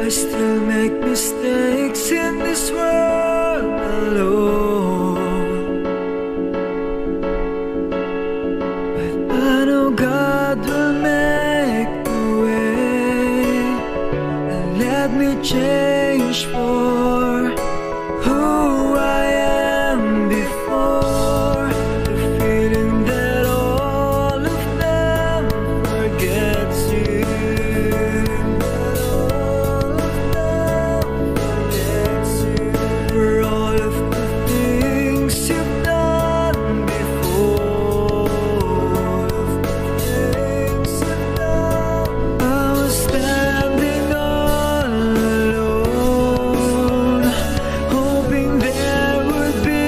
still make mistakes in this world alone, but I know God will make a way and let me change for who I am before. The feeling that all of them forgets you, for all of the things you've done before. I was standing all alone, hoping there would be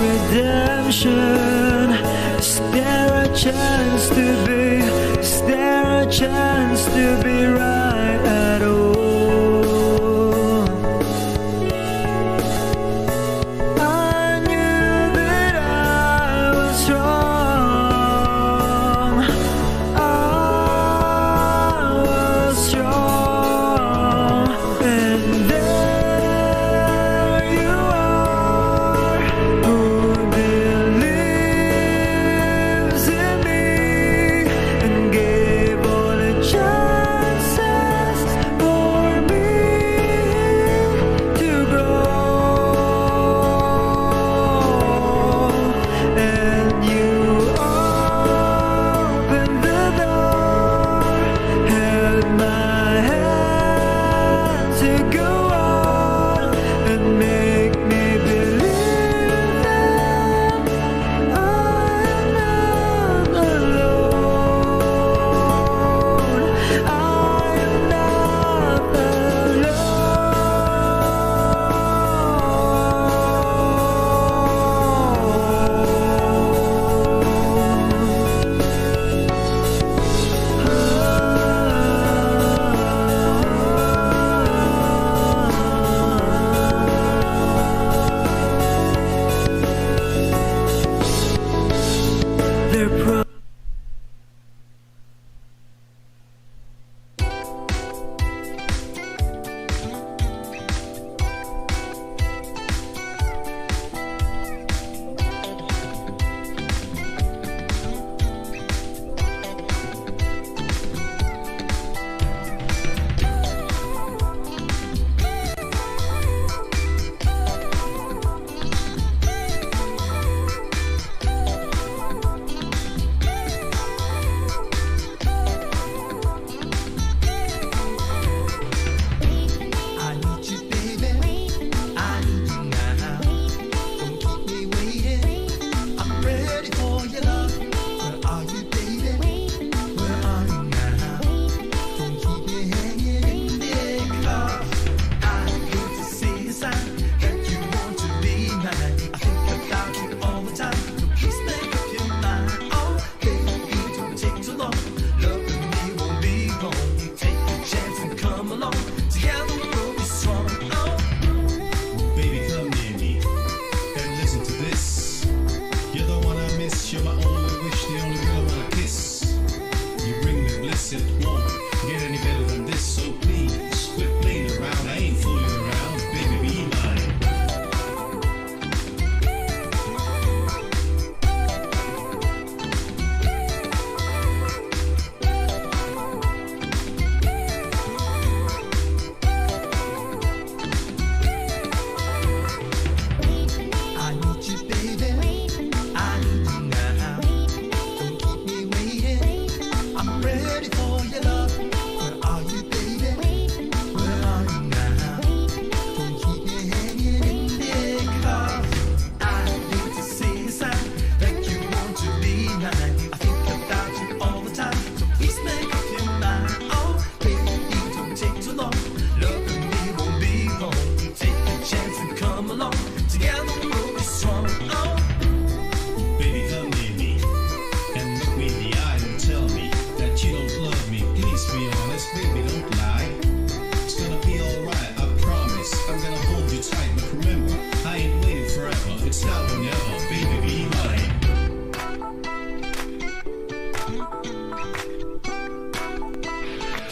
redemption. Is there a chance to be? Is there a chance to be right at all? I knew that I was wrong. I was wrong, and there you are, who believes in me and gave all the chances for me to grow. And you opened the door, held my hand to go on and make me believe that I am not alone. I am not alone. They're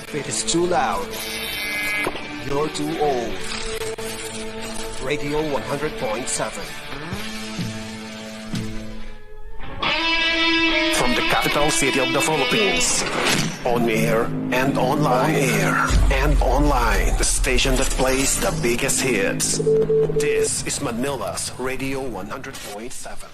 If it is too loud, You're too old. Radio 100.7. From the capital city of the Philippines. On air and online. On air and online. The station that plays the biggest hits. This is Manila's Radio 100.7.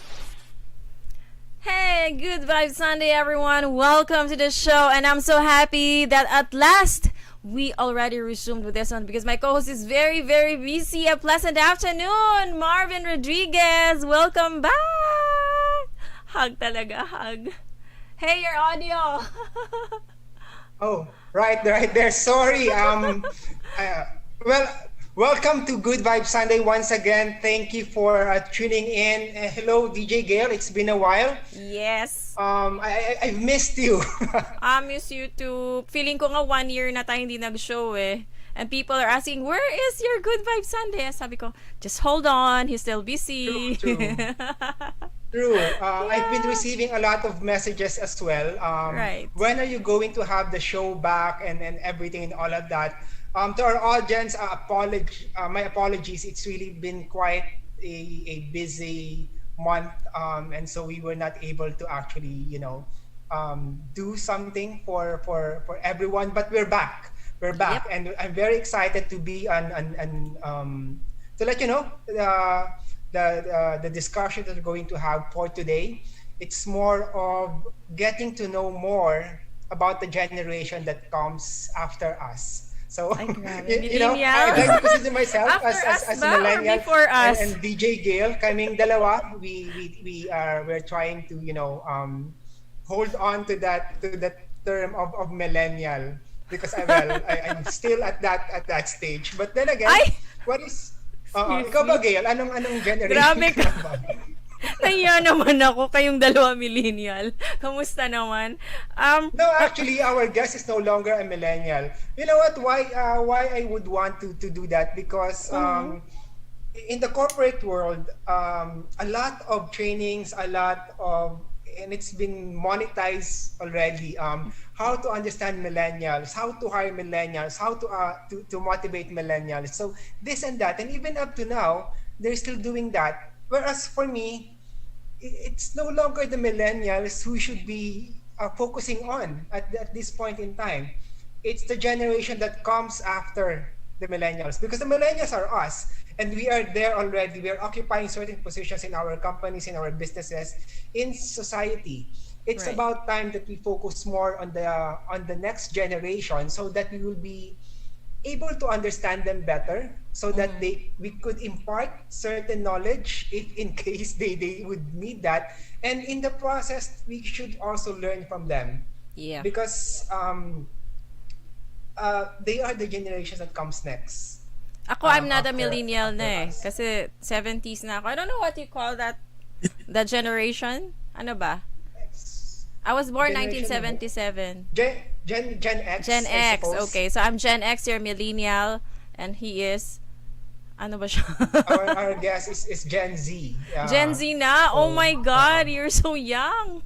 Hey, good vibes Sunday, everyone. Welcome to the show, and I'm so happy that at last we already resumed with this one because my co-host is very, very busy. A pleasant afternoon, Marvin Rodriguez. Welcome back. Hug talaga, hug. Hey, your audio. Oh, right there. Sorry. Well, welcome to Good Vibe Sunday once again. Thank you for tuning in. Hello, DJ Gail. It's been a while. Yes. I've missed you. I miss you too. Feeling ko nga 1 year na tayo hindi nag-show eh. And people are asking, where is your Good Vibe Sunday? Sabi ko, just hold on. He's still busy. True. True. I've been receiving a lot of messages as well. Right. When are you going to have the show back and everything and all of that? To our audience, my apologies. It's really been quite a busy month, and so we were not able to actually, do something for everyone. But we're back. We're back, Yep. and I'm very excited to be to let you know the discussion that we're going to have for today. It's more of getting to know more about the generation that comes after us. So, Ay, grabe. I like to consider myself After as us a ba or millennial before us? and DJ Gail. Kaming dalawa, we're trying to hold on to that term of millennial because I'm still at that stage. But then again, Ay! what is Excuse ikaw ba, me. Gail? Anong generation Grabe ka. ba? Nahiya naman ako, kayong dalawa millennial. Kamusta naman? No, actually, our guest is no longer a millennial. You know what? Why I would want to do that? Because in the corporate world, a lot of trainings, and it's been monetized already. How to understand millennials, how to hire millennials, how to motivate millennials. So this and that, and even up to now, they're still doing that. Whereas for me, it's no longer the millennials who should be focusing on at this point in time. It's the generation that comes after the millennials, because the millennials are us, and we are there already. We are occupying certain positions in our companies, in our businesses, in society. It's Right. about time that we focus more on the next generation, so that we will be able to understand them better, so that we could impart certain knowledge if in case they would need that, and in the process we should also learn from them, Yeah. because they are the generation that comes next. Ako, I'm not a after- millennial after na eh. us. Kasi 70s na ako. I don't know what you call that. That generation? Ano ba? I was born Generation 1977. Gen X. Gen I X. suppose. Okay, so I'm Gen X, you're millennial. And he is... Ano ba siya? Our guest is Gen Z. Gen Z na? Oh my God, you're so young.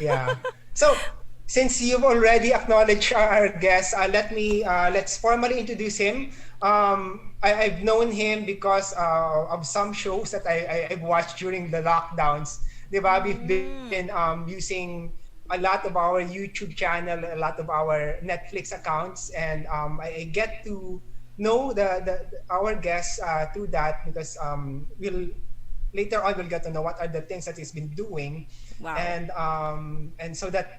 Yeah. So, since you've already acknowledged our guest, let's formally introduce him. I've known him because of some shows that I've watched during the lockdowns. Diba? We've been using a lot of our YouTube channel, a lot of our Netflix accounts, and I get to know our guests through that, because later on we'll get to know what are the things that he's been doing. Wow. And so that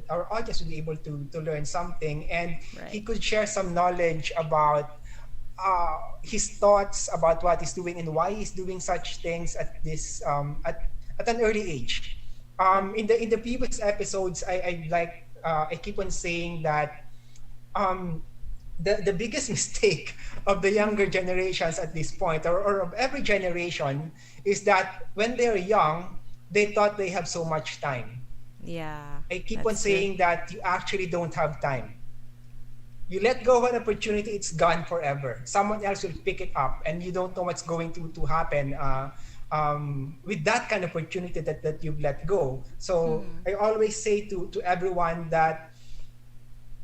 our audience will be able to learn something, and Right. he could share some knowledge about his thoughts about what he's doing and why he's doing such things at this at an early age. In the previous episodes, I keep on saying that the biggest mistake of the younger generations at this point, or of every generation, is that when they're young, they thought they have so much time. Yeah. I keep on that's saying that you actually don't have time. You let go of an opportunity, it's gone forever. Someone else will pick it up, and you don't know what's going to happen with that kind of opportunity that you've let go. So I always say to everyone that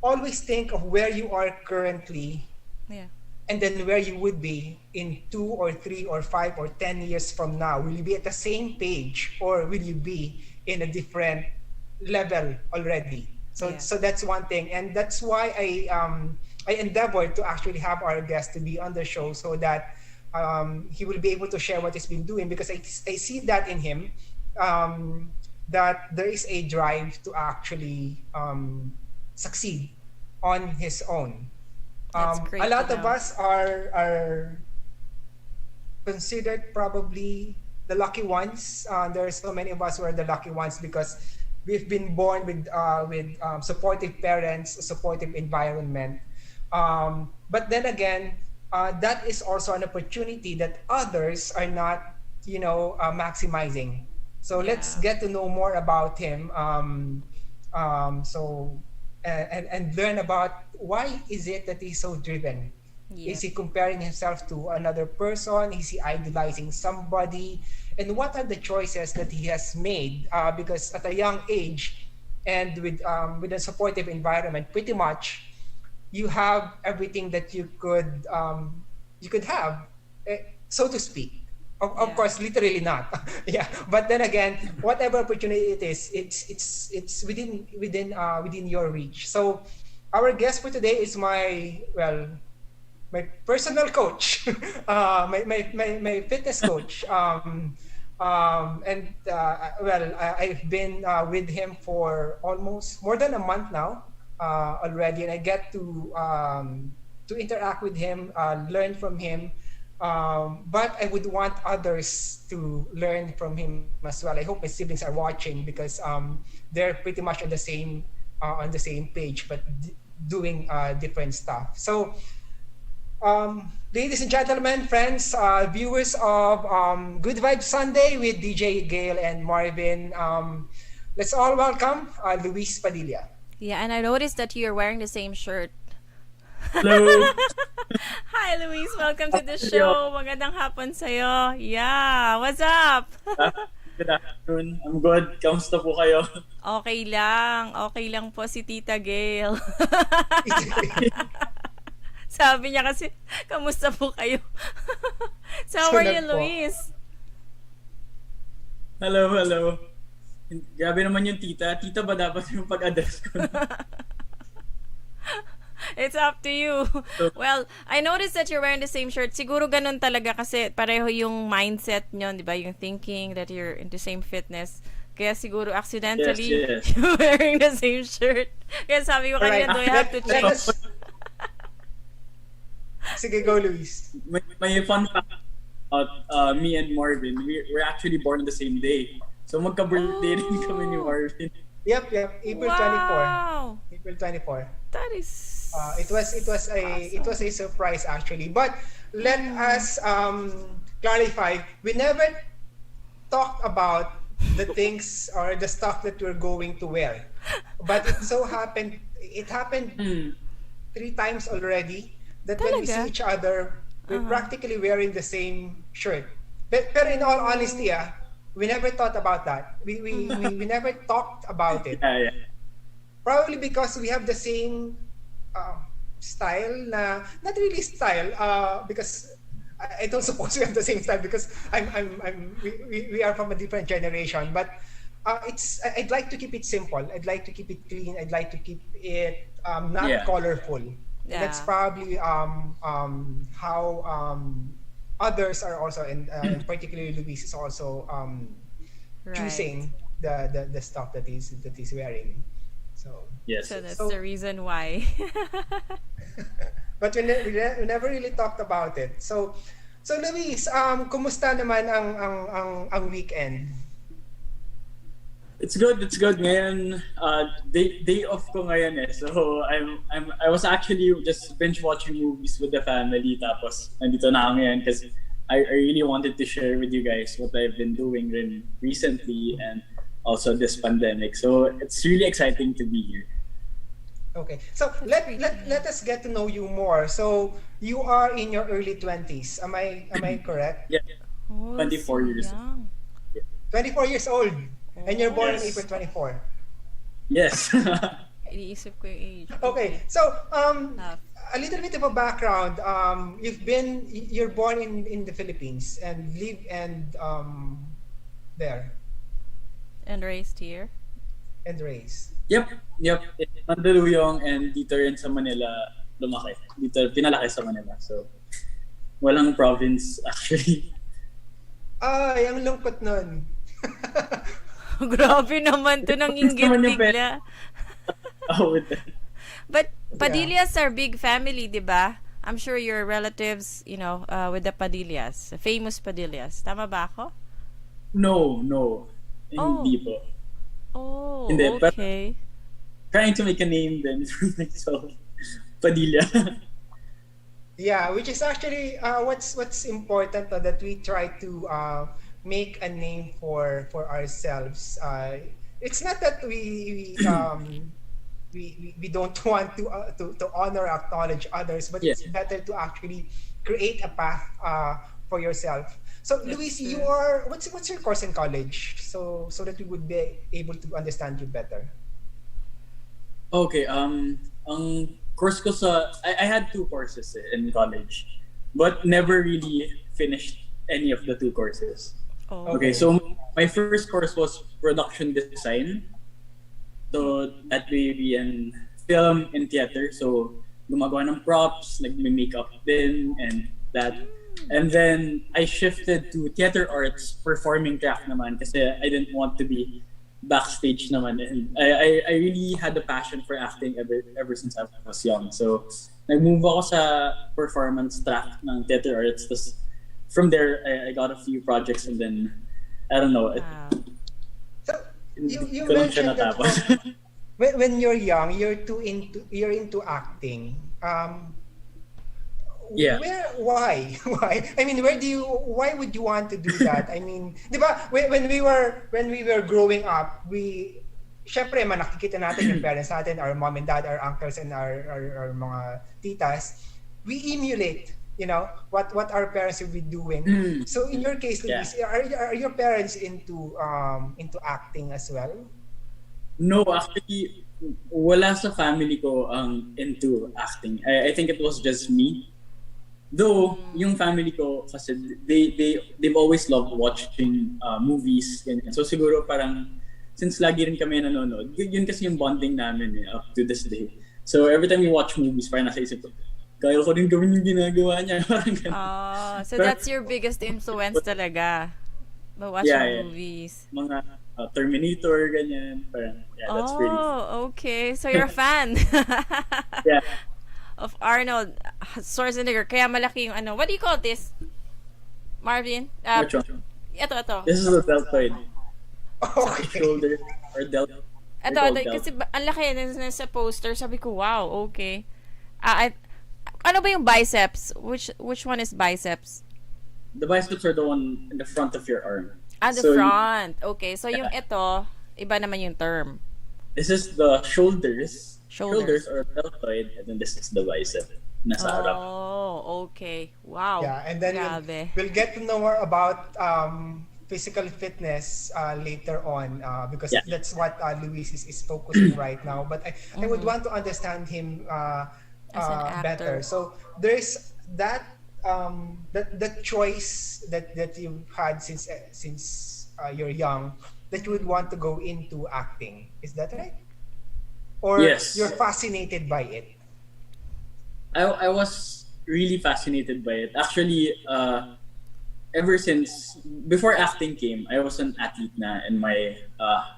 always think of where you are currently, Yeah. and then where you would be in 2 or 3 or 5 or 10 years from now. Will you be at the same page, or will you be in a different level already? So Yeah. so that's one thing, and that's why I endeavored to actually have our guest to be on the show, so that he will be able to share what he's been doing, because I see that in him, that there is a drive to actually succeed on his own. That's A great to lot of know. us are considered probably the lucky ones. There are so many of us who are the lucky ones because we've been born with supportive parents, a supportive environment. But then again, that is also an opportunity that others are not, maximizing. So let's Yeah. get to know more about him. So and learn about why is it that he's so driven. Is Yep. he comparing himself to another person? Is he idolizing somebody? And what are the choices that he has made? Because at a young age, and with a supportive environment, pretty much you have everything that you could have, so to speak. Of Yeah. course, literally not. Yeah, but then again, whatever opportunity it is, it's within your reach. So, our guest for today is my personal coach, my fitness coach. And I've been with him for almost more than a month now already, and I get to interact with him, learn from him. But I would want others to learn from him as well. I hope my siblings are watching, because they're pretty much on the same page, but doing different stuff. So, ladies and gentlemen, friends, viewers of Good Vibes Sunday with DJ Gail and Marvin, let's all welcome Luis Padilla. Yeah, and I noticed that you're wearing the same shirt. Hello. Hi, Luis. Welcome to the show. Magandang hapon sa'yo. Yeah, what's up? Good afternoon. I'm good. Kamusta po kayo? Okay lang. Okay lang po si Tita Gail. Sabi niya kasi, kamusta po kayo? So, how are you, Sunod po. Luis? Hello. Grabe naman yung tita. Tita ba dapat yung pag-address ko? It's up to you. Well, I noticed that you're wearing the same shirt. Siguro ganun talaga kasi pareho yung mindset nyo, di ba? Yung thinking that you're into same fitness. Kaya siguro accidentally, Yes. you're wearing the same shirt. Kaya sabi ko kanina, do I have to Let change? us... Sige, go, Luis. May fun fact about me and Marvin. We're actually born on the same day. So magka-birthday rin kami ni Marvin. Yep. April 24. Wow! April 24. That is... It was a surprise, actually. But let us clarify. We never talked about the things or the stuff that we're going to wear. But it happened 3 times already that when we Talaga? see each other, we're practically wearing the same shirt. But in all honesty, we never thought about that. We never talked about it. Yeah. Probably because we have the same style, not really style, because I don't suppose we have the same style, because we are from a different generation. But I'd like to keep it simple. I'd like to keep it clean. I'd like to keep it not colorful. Yeah. That's probably how others are also, and particularly Luis is also Right. choosing the stuff that he's wearing. So, Yes. So that's So- the reason why. but we never really talked about it. So Luis, kumusta naman ang weekend? It's good. Ngayon, day off ko ngayon eh. So I was actually just binge watching movies with the family. Tapos nandito na ako ngayon because I really wanted to share with you guys what I've been doing recently and also this pandemic. So it's really exciting to be here. Okay. So let us get to know you more. So you are in your early 20s. Am I correct? Yeah. Oh, 24 so years. young. 24 years old. And you're born on Yes. April 24. Yes. iniisip ko yung age. Okay, so Laugh. a little bit of a background. You're born in the Philippines and live there And raised here. and raised. Yep. Mandaluyong and dito rin sa Manila lumaki. Dito pinalaki sa Manila. So, walang province actually. Ay, ang lungkot nun. Grabe naman to ng inggit naman yung bigla. With that. But Padillas are big family, di ba? I'm sure your relatives, with the Padillas, famous Padillas. Tama ba ako? No. Hindi po. Oh, Hindi, but- okay. Trying to make a name then for myself. Padilla. Yeah, which is actually what's important that we try to make a name for ourselves. It's not that we don't want to honor or acknowledge others, but Yes. it's better to actually create a path for yourself. So, Luis, true. you are what's your course in college? So that we would be able to understand you better. Okay, ang course ko I had 2 courses in college, but never really finished any of the 2 courses. Oh. Okay, so my first course was production design. So that may be in film and theater. So gumagawa ng props, nagme-makeup din and that. And then I shifted to theater arts, performing craft naman kasi I didn't want to be backstage naman. And I really had a passion for acting ever since I was young. So nag-move ako sa performance track ng theater arts. Tapos from there, I got a few projects and then, I don't know. Wow. So you ko lang siya mentioned that natapos. when you're young, you're into acting. Yeah. Why? I mean, why would you want to do that? I mean, di ba, when we were growing up, syempre, nakikita natin yung parents natin, our mom and dad, our uncles and our mga titas, we emulate, what our parents will be doing. So in your case, Luis, are your parents into acting as well? No, actually, wala sa family ko ang into acting. I think it was just me. Though, yung family ko, kasi they've always loved watching movies. Ganyan. So siguro parang, since lagi rin kami nanonood, yun kasi yung bonding namin up to this day. So every time we watch movies, parang nasa isip ko, kaya ko rin gawin yung ginagawa niya. Parang ganun. So that's your biggest influence talaga. By watching movies. Mga Terminator, ganyan. Parang, that's really fun. Okay. So you're a fan. Yeah. Of Arnold Schwarzenegger. Kaya malaki yung what do you call this? Marvin? Which one? Ito. This is a deltoid. Okay. Shoulder or deltoid. Ito, kasi ang laki sa poster. Sabi ko, wow, okay. Ano ba yung biceps? Which one is biceps? The biceps are the one in the front of your arm. The front. Okay, so yung ito, iba naman yung term. This is the shoulders. Shoulders Are deltoid, and then this is the bicep. Nasa harap. Oh, okay. Wow. Yeah, and then we'll get to know more about physical fitness later on because that's what Luis is focusing right now. But I would want to understand him As an actor. better. So there's that choice that you've had since you're young, that you would want to go into acting. Is that right? Or Yes. you're fascinated by it? I was really fascinated by it. Actually, ever since, before acting came, I was an athlete na in my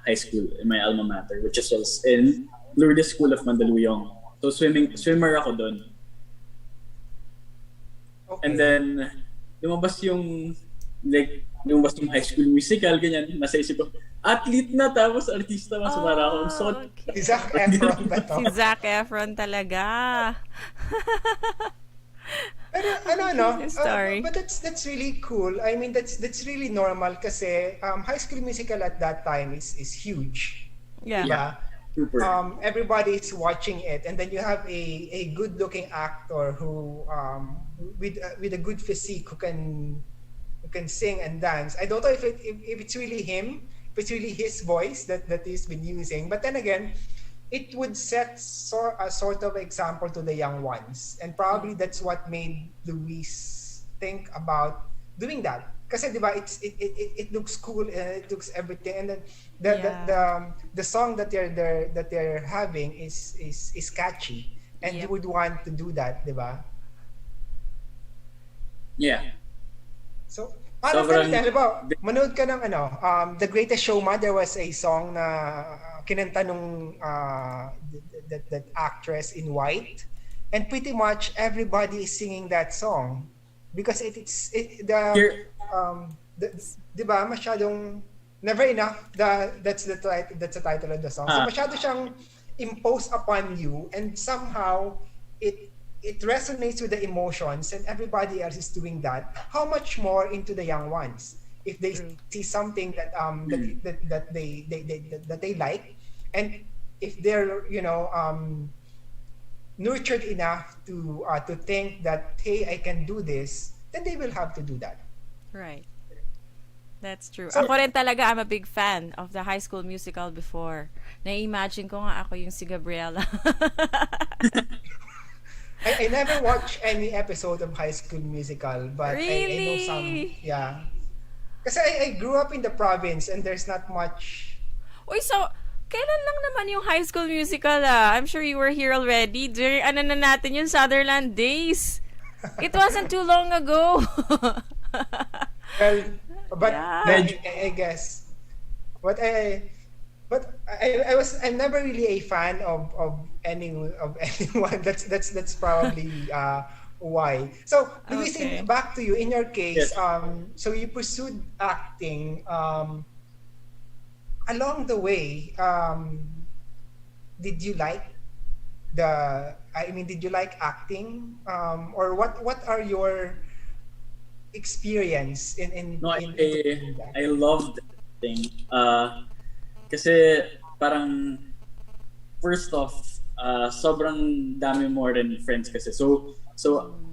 high school, in my alma mater, which was in Lourdes School of Mandaluyong. So swimmer ako doon. Okay. And then, lumabas yung high school musical, ganyan, nasa isip ko, athlete na, tapos artista mas para akong son. Okay. Si Zac Efron ba to? Si Zac Efron talaga. Pero Story. but that's really cool. I mean, that's really normal kasi High School Musical at that time is huge. Yeah. Diba? Super. Everybody is watching it, and then you have a good-looking actor who with a good physique who can sing and dance. I don't know if it's really him, if it's really his voice that he's been using. But then again, it would set a sort of example to the young ones. And probably that's what made Luis think about doing that. Kasi di ba, it looks cool and it looks everything. And then the song that they're having is catchy. And you would want to do that, di ba? Yeah. So, parang ganito, ba, manood ka ng The Greatest Showman, there was a song na kinanta nung that actress in white, and pretty much everybody is singing that song because di ba masyadong never enough, that's the title of the song. So masyado siyang imposed upon you, and somehow it resonates with the emotions, and everybody else is doing that. How much more into the young ones if they see something that that they like, and if they're nurtured enough to think that, hey, I can do this, then they will have to do that. Right. That's true. So, ako rin talaga, I'm a big fan of the High School Musical before. Na-imagine ko nga ako yung si Gabriela. I never watched any episode of High School Musical, but really? I know some. Yeah. Kasi I grew up in the province and there's not much. Uy, so, kailan lang naman yung High School Musical I'm sure you were here already. During, natin yung Sutherland days. It wasn't too long ago. Well, but I guess I'm never really a fan of anyone. That's probably why. So Luis, back to you. In your case, so you pursued acting. Along the way, did you like did you like acting? Or what are your experience in I loved acting. Kasi parang first off, sobrang dami more than friends kasi. So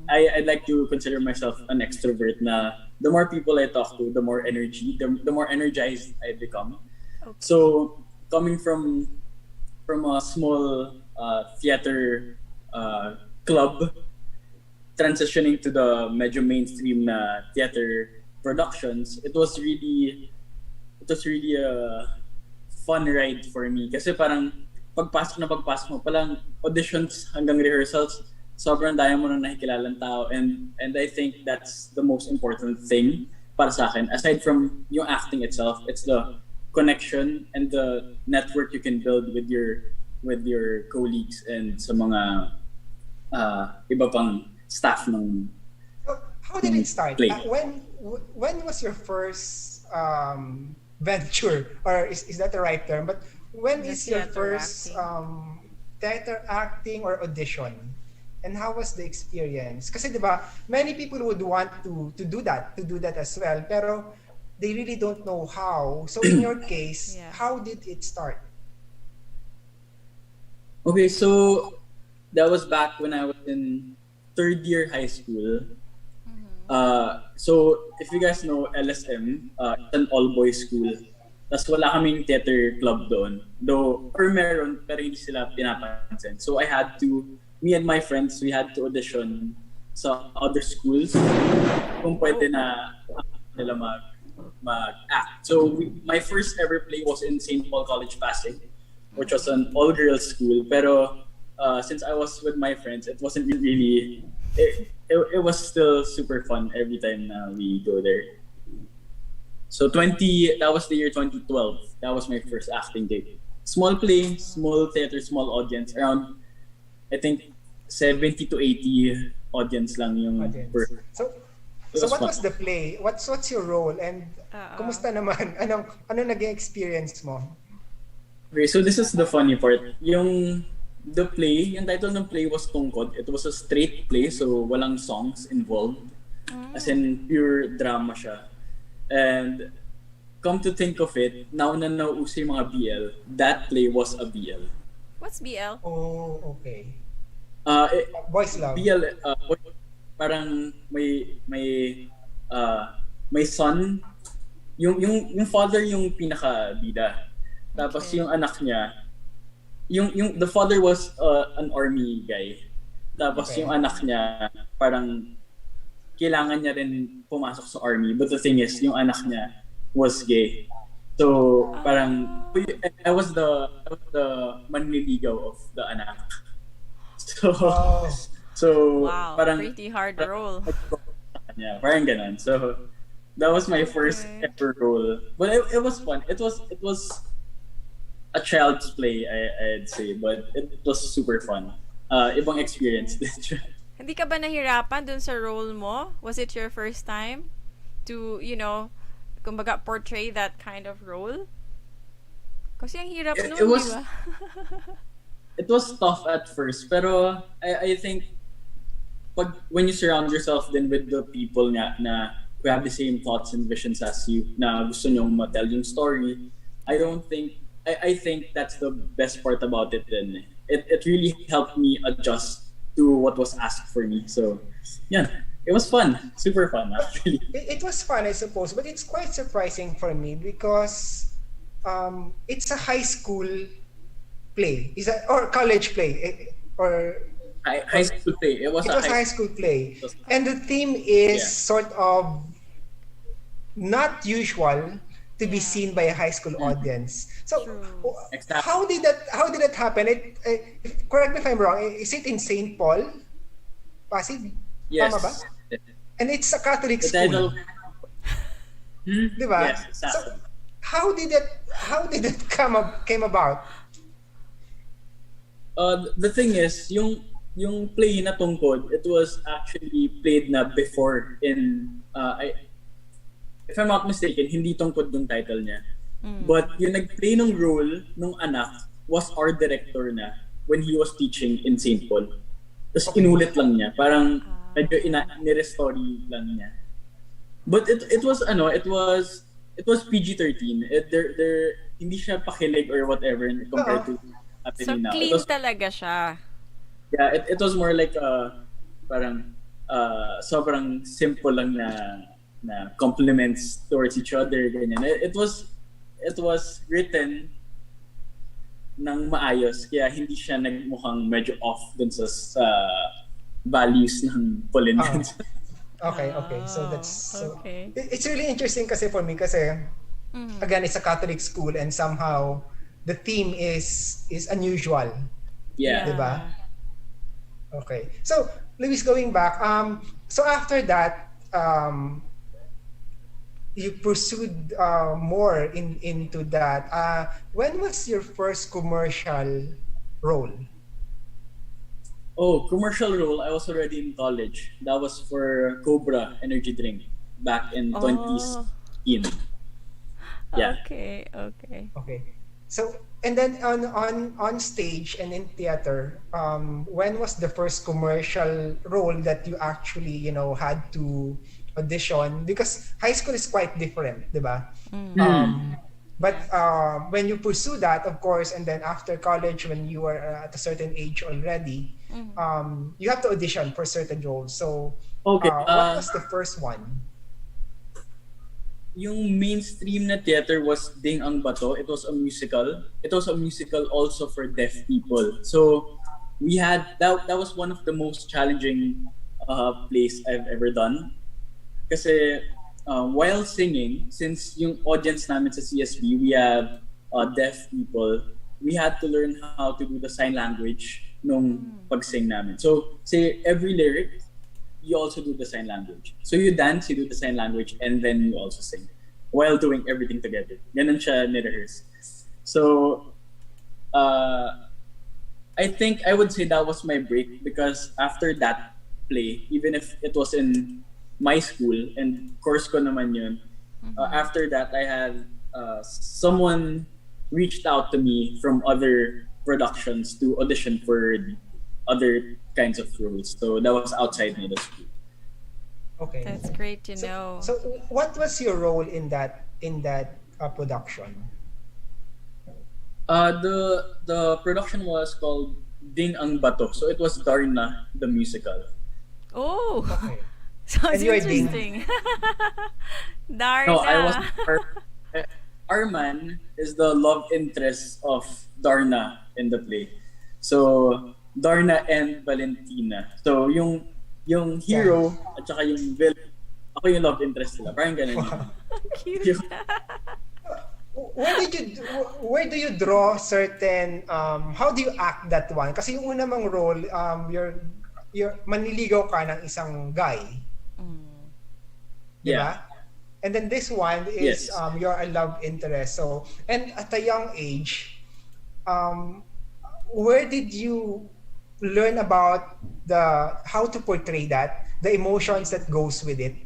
I'd like to consider myself an extrovert na the more people I talk to, the more energy, the more energized I become. Okay. So coming from a small theater club, transitioning to the medyo mainstream theater productions, it was really a fun ride for me. Kasi parang pagpasok mo, palang auditions hanggang rehearsals, sobrang daya mo nang nakikilalang tao, and I think that's the most important thing para sa akin. Aside from yung acting itself, it's the connection and the network you can build with your colleagues and sa mga iba pang staff ng. How did it start? When was your first venture, or is that the right term? But when is your first theater acting or audition? And how was the experience? Kasi diba, many people would want to do that as well, pero they really don't know how. So in your case, how did it start? Okay, so that was back when I was in third year high school. So if you guys know LSM, it's an all-boys school. Tapos wala kaming theater club doon. Or meron, pero hindi sila pinapansin. So me and my friends, we had to audition sa other schools kung pwede na nila mag-act. So my first ever play was in St. Paul College Pasig, which was an all-girls school. Pero since I was with my friends, it wasn't really... It was still super fun every time we go there. So that was the year 2012. That was my first acting gig. Small play, small theater, small audience. Around, I think, 70 to 80 audience lang yung per. So what was the play? What's your role? And kumusta naman? Ano naging experience mo? Okay, so this is the funny part. Yung title ng play was Tungkod. It was a straight play, so walang songs involved. As in, pure drama siya. And come to think of it, now na nauuso yung mga BL, that play was a BL. What's BL? Oh, okay. Boys love. BL, parang may son, yung father yung pinaka-bida. Tapos yung anak niya, the father was an army guy. Tapos Okay. yung anak niya parang kailangan niya rin pumasok sa army. But the thing is, yung anak niya was gay. So parang I was the manliligaw of the anak. So Oh. so Wow, parang pretty hard role. yeah, parang ganun. So that was my first ever role. But it was fun. It was a child's play, I'd say, but it was super fun. Ibang experience din siya. Hindi ka ba nahirapan dun sa role mo? Was it your first time to, kumbaga portray that kind of role? Kasi ang hirap It- nun, it was- di ba? It was tough at first, pero I think when you surround yourself then with the people nga na who have the same thoughts and visions as you, na gusto nyong matell yung story, I think that's the best part about it then. It really helped me adjust to what was asked for me. So, yeah, it was fun. Super fun, actually. It was fun, I suppose, but it's quite surprising for me because it's a high school play. Is that or college play? Or High school play. It was it a was a high school play. was- And the theme is Yeah. sort of not usual to be seen by a high school audience. So True. Exactly. how did that happen? Correct me if I'm wrong. Is it in St. Paul? Pasig? Yes. Tama ba? And it's a Catholic The school. title. Hmm? Di ba? Yes, exactly. So how did it came about? The thing is, yung play na tungkod, it was actually played na before in if I'm not mistaken, hindi tungkod yung title niya. But yung nag-play ng role nung anak was our director na when he was teaching in St. Paul. Tapos inulit lang niya, parang medyo ni-restory lang niya. But it was PG-13. There hindi siya pakilig or whatever compared to So, happening now. clean talaga siya. Yeah, it was more like parang sobrang simple lang na compliments towards each other, ganyan. It was written ng maayos, kaya hindi siya nagmukhang medyo off dun sa values ng Pauline. Okay. So okay. it's really interesting kasi for me kasi again it's a Catholic school and somehow the theme is unusual. Yeah. Diba? Okay. So, Luis, going back, so after that, you pursued more into that. When was your first commercial role? Oh, commercial role, I was already in college. That was for Cobra energy drink back in 2016. Yeah. Okay. Okay. So, and then on stage and in theater, when was the first commercial role that you actually, had to audition? Because high school is quite different, diba? But when you pursue that, of course, and then after college, when you are at a certain age already, you have to audition for certain roles. So, Okay. what was the first one? Yung mainstream na theater was Ding Ang Bato. It was a musical. It was a musical also for deaf people. So we had that was one of the most challenging plays I've ever done. Kasi while singing, since yung audience namin sa CSB, we have deaf people, we had to learn how to do the sign language nung pag-sing namin. So say every lyric, you also do the sign language. So you dance, you do the sign language, and then you also sing while doing everything together. Ganun siya ni-rehearse. So, I think I would say that was my break because after that play, even if it was in my school, and course ko naman yun, after that I had someone reached out to me from other productions to audition for other kinds of roles. So that was outside my school. Okay. That's great to know. So what was your role in that production? The production was called Ding Ang Bato. So it was Darna the musical. Oh, Okay. sounds And you're Ding. interesting. Darna. No, I was Arman is the love interest of Darna in the play. So Darna and Valentina. So yung hero at saka yung villain, ako yung love interest nila. Parang ganun. Cute. Where do you draw certain how do you act that one? Kasi yung una mong role you're manliligaw ka ng isang guy. Diba? And then this one is you're a love interest. So, and at a young age, where did you learn about how to portray that, the emotions that goes with it?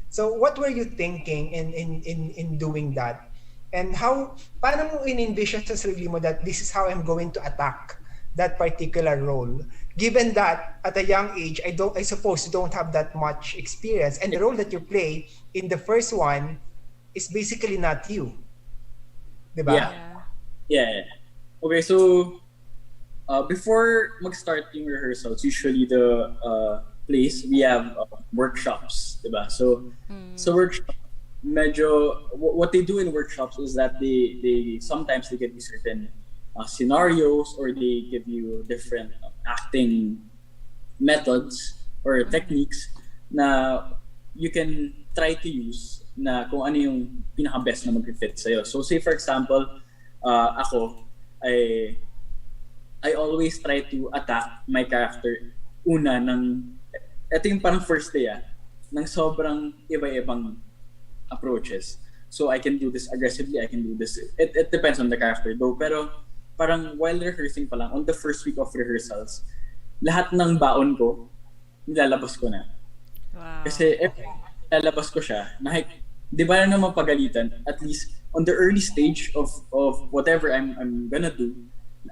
So, what were you thinking in doing that? And paano mo in-envision sa sarili mo that this is how I'm going to attack that particular role? Given that at a young age, I suppose you don't have that much experience, and the role that you play in the first one is basically not you. Diba? Yeah. Okay, so before mag-start yung rehearsals, usually the place we have workshops, diba? So workshop, medyo what they do in workshops is that they sometimes they give you certain scenarios, or they give you different acting methods or techniques na you can try to use na kung ano yung pinaka-best na mag-fit sa'yo. So say for example, ako, I always try to attack my character una ito yung parang first day ng sobrang iba-ibang approaches. So I can do this aggressively, I can do this. It depends on the character though. Pero parang while rehearsing pa lang, on the first week of rehearsals, lahat ng baon ko, nilalabas ko na. Wow. Kasi if nilalabas ko siya, di ba na naman pagalitan, at least on the early stage of whatever I'm gonna do,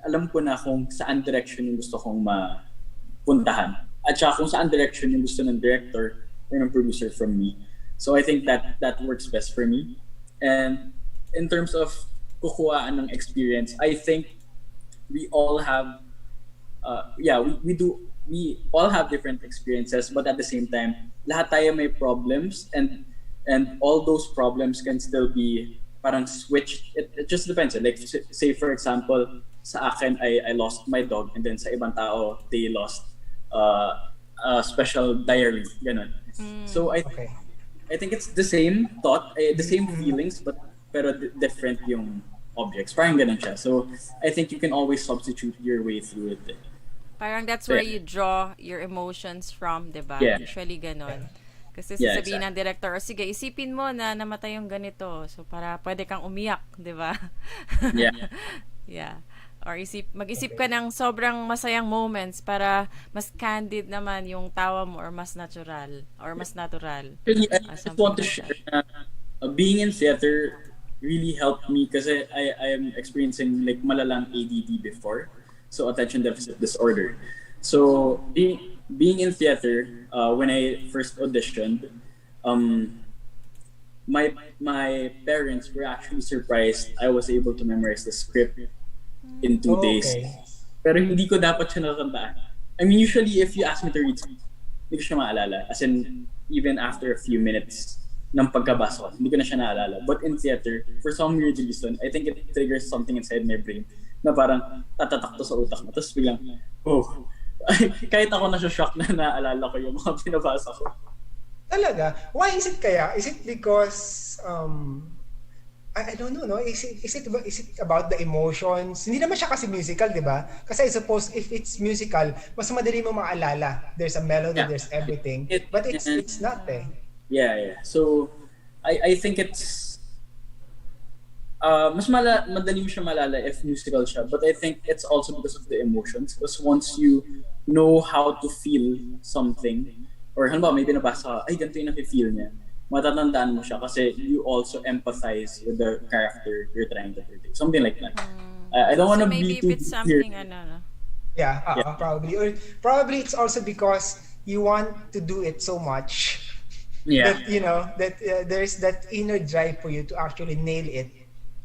alam ko na kung saan direction yung gusto kong mapuntahan. At saka kung saan direction yung gusto ng director or ng producer from me. So I think that works best for me. And in terms of kukuhaan ng experience, I think we all have we all have different experiences, but at the same time, lahat tayo may problems, and all those problems can still be parang switched. It just depends. Like say for example, sa akin I lost my dog, and then sa ibang tao they lost a special diary, ganun. So I think it's the same thought, the same feelings, but pero different yung objects. Parang ganun siya. So I think you can always substitute your way through it. Parang that's where you draw your emotions from, diba? Yeah. Usually ganun. Kasi sasabihin ng director, sige, isipin mo na namatay yung ganito. So para pwede kang umiyak, diba? Yeah. Yeah. Or mag-isip ka ng sobrang masayang moments para mas candid naman yung tawa mo, or mas natural. Really, I just want to share being in theater really helped me kasi I am experiencing like malalang ADD before, so attention deficit disorder. So being in theater, when I first auditioned, my parents were actually surprised I was able to memorize the script in 2 days. Pero hindi ko dapat siya natandaan. I mean, usually if you ask me to read, hindi ko siya maalala. As in, even after a few minutes ng pagkabasa ko, hindi ko na siya naalala. But in theater, for some weird reason, I think it triggers something inside my brain na parang tatatak to sa utak mo. Tapos biglang, kahit ako na-shock na naalala ko yung mga pinabasa ko. Talaga? Why is it kaya? Is it because I don't know, no? Is it about the emotions? Hindi naman siya kasi musical, di ba? Kasi I suppose if it's musical, mas madali mo maalala. There's a melody, there's everything. But it's not eh. Yeah. So, I think it's mas madali mo siya malala if musical siya. But I think it's also because of the emotions. Because once you know how to feel something, or halimbawa may binabasa ka, ay ganito yung nafe-feel niya, matatandaan mo siya kasi you also empathize with the character you're trying to portray. Something like that. I don't want to be too maybe if it's something Yeah, probably. Or probably it's also because you want to do it so much that that there's that inner drive for you to actually nail it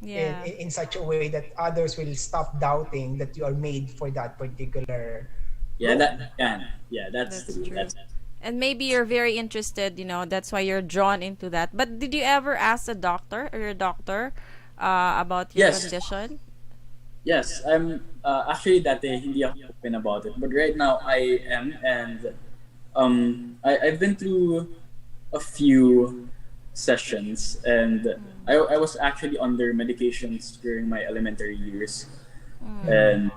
in such a way that others will stop doubting that you are made for that particular role. That's true. And maybe you're very interested, that's why you're drawn into that. But did you ever ask a doctor or your doctor about your Yes. condition? Yes, I'm actually dati hindi ako open about it, but right now I am, and I've been through a few sessions, and I was actually under medications during my elementary years, and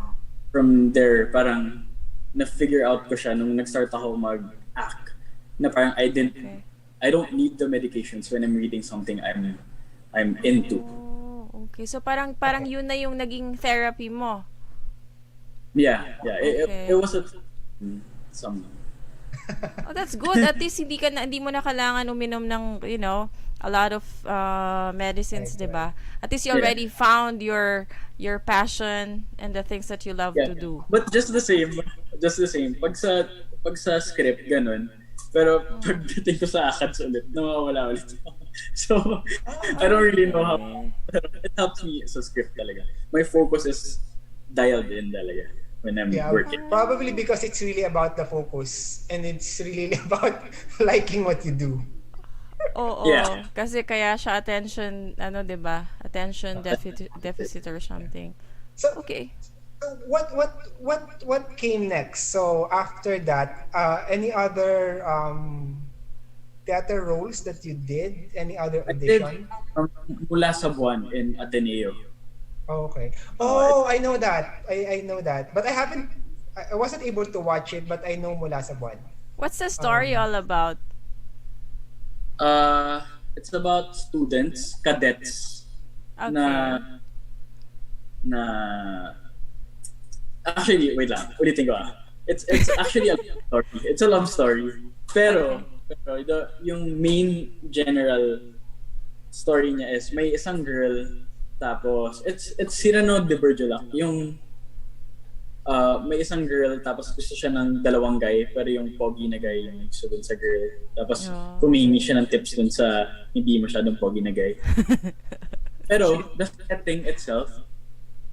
from there parang na-figure out ko siya nung nag-start ako mag-act na parang Okay. I don't need the medications when I'm reading something I'm into. Oh, okay. So parang yun na yung naging therapy mo. Yeah. Okay. It was some. Oh, that's good. At least hindi mo na kailangan uminom ng, a lot of medicines, Right, 'di ba? At least you Yeah. already found your passion and the things that you love Yeah. to do. But just the same. Pag sa script ganun. Pero pagdating ko sa ACADS ulit, nawawala ulit. So I don't really know how. Pero it helps me sa script talaga. My focus is dialed in talaga when I'm Yeah, working. probably because it's really about the focus and it's really about liking what you do. Oo. Yeah. Kasi kaya siya attention, 'di ba? Attention deficit or something. So, Okay. what came next? So after that, any other theater roles that you did? Any other I did audition? Mula sa Buwan in Ateneo. Oh, okay. Oh, I know that. I know that. But I wasn't able to watch it, but I know Mula sa Buwan. What's the story all about? It's about students, cadets, Okay. na actually, wait lang, ulitin ko It's actually a love story. It's a love story. Pero yung main general story niya is may isang girl, tapos it's Cyrano de Bergerac. Yung may isang girl, tapos gusto siya ng dalawang guy, pero yung pogi na guy yung gusto dun sa girl. Tapos humingi siya ng tips dun sa hindi masyadong pogi na guy. Pero the setting itself,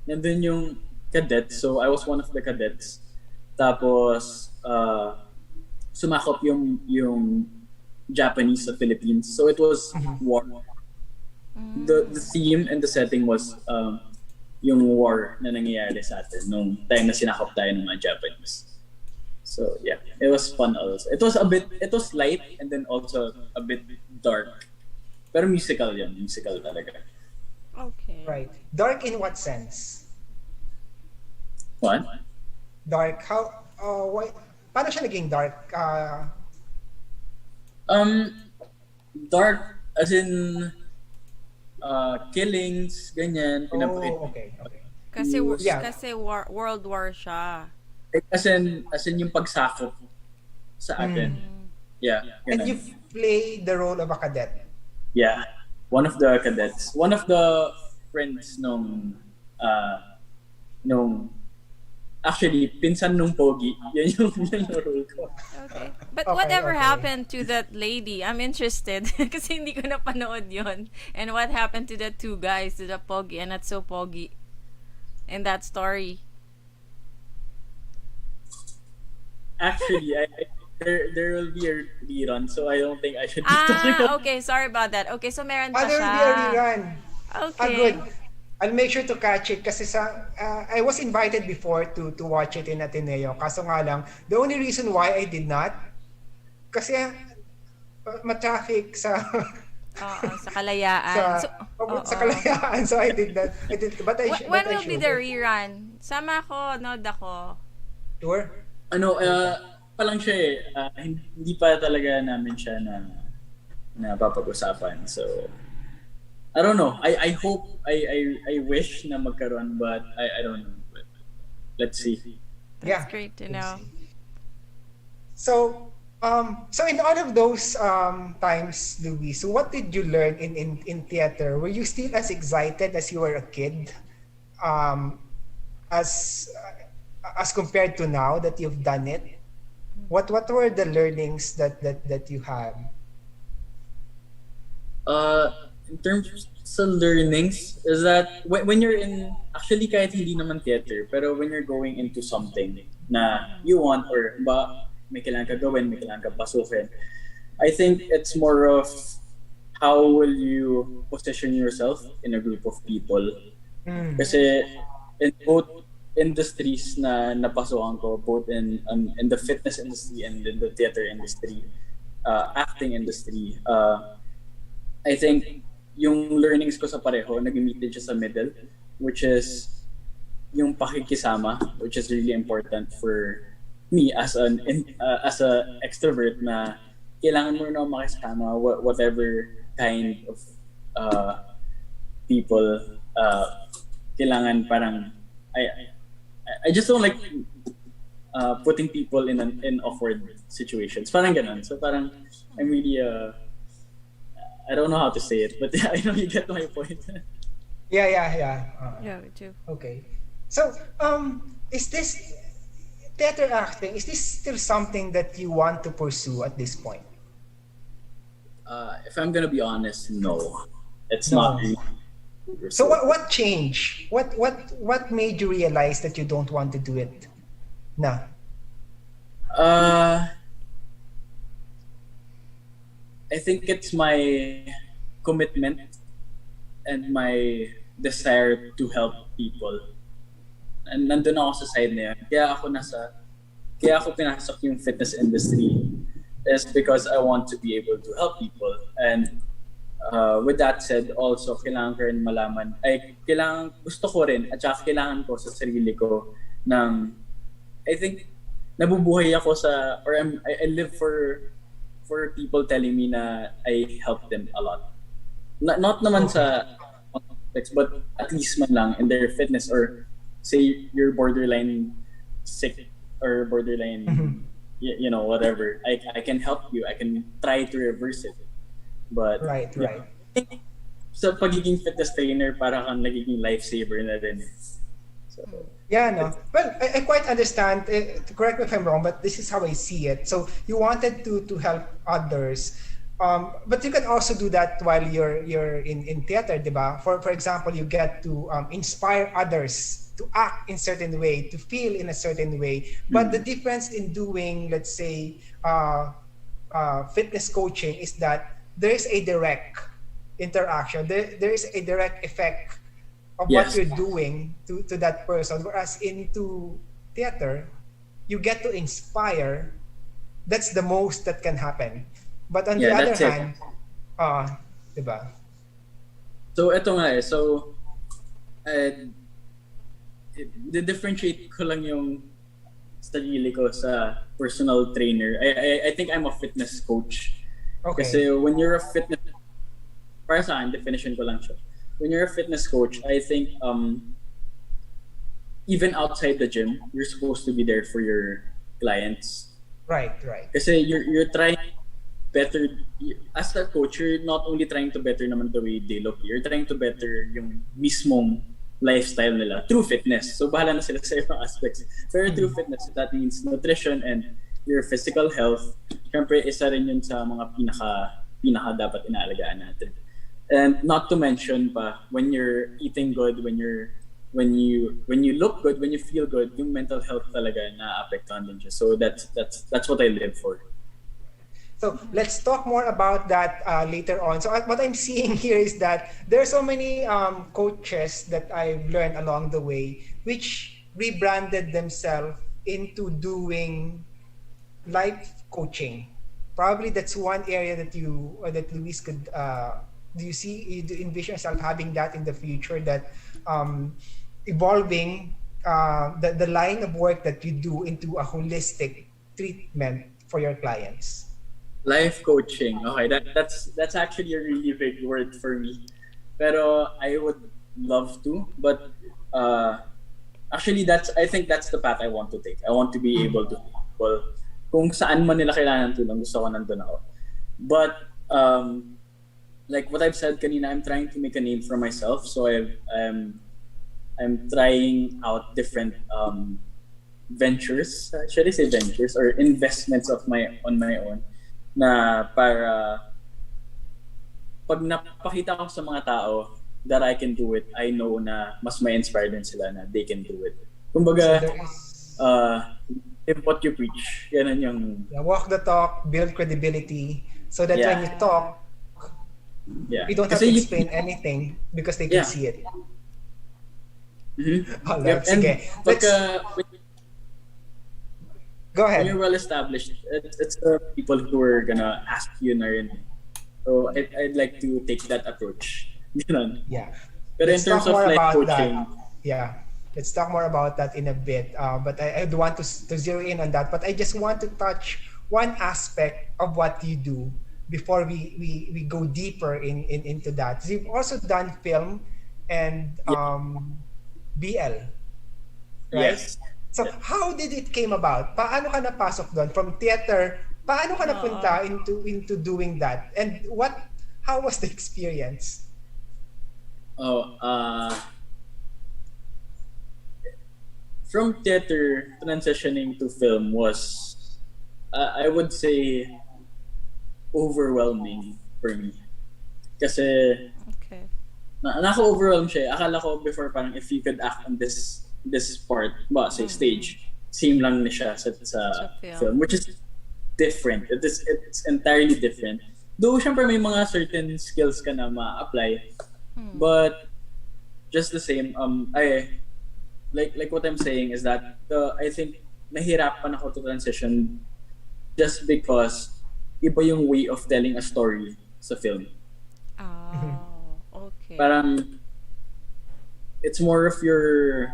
nandun yung cadets. So I was one of the cadets. Tapos sumakop yung Japanese sa Philippines. So it was war. The theme and the setting was yung war na nangyayari sa atin nung time na sinakop tayo ng mga Japanese. So yeah, it was fun also. It was light and then also a bit dark. Pero musical talaga. Okay. Right. Dark in what sense? What? Dark. How? Why? Paano siya naging dark? Dark as in killings, ganyan. Okay. Kasi Yeah. kasi World War siya. As in yung pagsakop sa atin. Yeah. And Ganun. you play the role of a cadet. Yeah. One of the cadets. One of the friends nung actually pinsan nung pogi. Yan yung role ko. Okay. But Okay, whatever okay. happened to that lady? I'm interested kasi hindi ko napanood yon. And what happened to the two guys, to the pogi and not so pogi in that story? Actually, there will be a rerun, so I don't think I should be talking about. Okay. Sorry about that. Okay, so meron pa There will siya. be a rerun. Okay. Good. I'll make sure to catch it kasi I was invited before to watch it in Ateneo. Kaso nga lang, the only reason why I did not, kasi ma-traffic sa Sa Kalayaan. sa Kalayaan. So I did that. But When will be the rerun? Sama ako, nod ako. Sure. Pa lang siya hindi pa talaga namin siya na papag-usapan. So I don't know. I hope, I wish na magkaroon, but I don't know. But let's see. That's great to know. So in all of those times, Louis, so what did you learn in theater? Were you still as excited as you were a kid, as compared to now that you've done it? What were the learnings that you had? In terms sa learnings, is that when you're in, actually kahit hindi naman theater, pero when you're going into something na you want or may kailangan ka gawin, may kailangan ka pasukin, I think it's more of how will you position yourself in a group of people? Kasi in both industries na napasukan ko, both in the fitness industry and in the theater industry, acting industry, I think yung learnings ko sa pareho, nag-meet din siya sa middle, which is yung pakikisama, which is really important for me as a extrovert na kailangan mo na makisama whatever kind of people. Kailangan parang I just don't like putting people in awkward situations. Parang ganun. So parang I'm really I don't know how to say it, but I know you get my point. Yeah. Yeah, me too. Okay. So, is this theater acting? Is this still something that you want to pursue at this point? If I'm gonna be honest, no, it's No. not. Really. So, what changed? What made you realize that you don't want to do it? No. I think it's my commitment and my desire to help people. And nandun ako sa side na yun. Kaya ako pinasok yung fitness industry is because I want to be able to help people. And with that said, also kailangan ko rin malaman, gusto ko rin at saka kailangan ko sa sarili ko ng, I think, nabubuhay ako I live for people telling me na I help them a lot. Not naman sa context, but at least man lang in their fitness, or say you're borderline sick or borderline, you know, whatever. I can help you. I can try to reverse it. But Right. sa pagiging fitness trainer, para kang nagiging lifesaver na rin. So, Yeah, no. Well, I quite understand. Correct me if I'm wrong, but this is how I see it. So you wanted to help others, but you can also do that while you're in theater, diba? For example, you get to inspire others to act in certain way, to feel in a certain way. But the difference in doing, let's say, fitness coaching is that there is a direct interaction. There is a direct effect of what you're doing to that person. Whereas into theater, you get to inspire. That's the most that can happen. But on the other hand, diba? So ito nga So, differentiate ko lang yung sarili ko sa personal trainer. I think I'm a fitness coach. Okay. Kasi when you're a fitness, para sa akin, definition ko lang siya. When you're a fitness coach, I think even outside the gym, you're supposed to be there for your clients. Right. Kasi you're trying better, as a coach, you're not only trying to better naman the way they look, you're trying to better yung mismong lifestyle nila through fitness. So bahala na sila sa ibang aspects. Pero through fitness, that means nutrition and your physical health. Siyempre, isa rin yun sa mga pinaka dapat inaalagaan natin. And not to mention pa, when you're eating good, when you look good, when you feel good, yung mental health talaga na-apektuhan din siya. So that's what I live for. So let's talk more about that later on. So what I'm seeing here is that there are so many coaches that I've learned along the way, which rebranded themselves into doing life coaching. Probably that's one area that Luis could. Do you envision yourself having that in the future, that evolving the line of work that you do into a holistic treatment for your clients? Life coaching. Okay, that's actually a really big word for me. Pero I would love to, but actually I think that's the path I want to take. I want to be able to people kung saan man nila kailangan ng tulong, gusto ko nandun ako. But like what I've said kanina, I'm trying to make a name for myself. So I'm trying out different ventures. Should I say ventures or investments on my own? Na para pag napakita ko sa mga tao that I can do it, I know na mas may inspire din sila na they can do it. Kumbaga, live what you preach. Yan yung... Walk the talk, build credibility, so that when you talk, Yeah. You don't have to explain anything because they can see it. Mm-hmm. Alright, And sige. Go when ahead. you're well established, it's the people who are gonna ask you na rin. So I'd like to take that approach. Ganun. Yeah. But in Let's terms talk of more like about coaching, that. Yeah. Let's talk more about that in a bit. But I'd want to zero in on that. But I just want to touch one aspect of what you do before we go deeper into that. So you've also done film and BL, right? yes. So how did it came about? Paano ka napasok doon from theater? Paano ka napunta into doing that? And how was the experience? From theater transitioning to film was, I would say, overwhelming for me. Kasi naka-overwhelm siya. Akala ko before parang if you could act on this part, say stage, same lang ni siya sa film, which is different. It's entirely different. Though syempre may mga certain skills ka na ma-apply, but just the same, like what I'm saying is that I think nahirapan ako to transition just because iba yung way of telling a story sa film. Okay. Parang it's more of your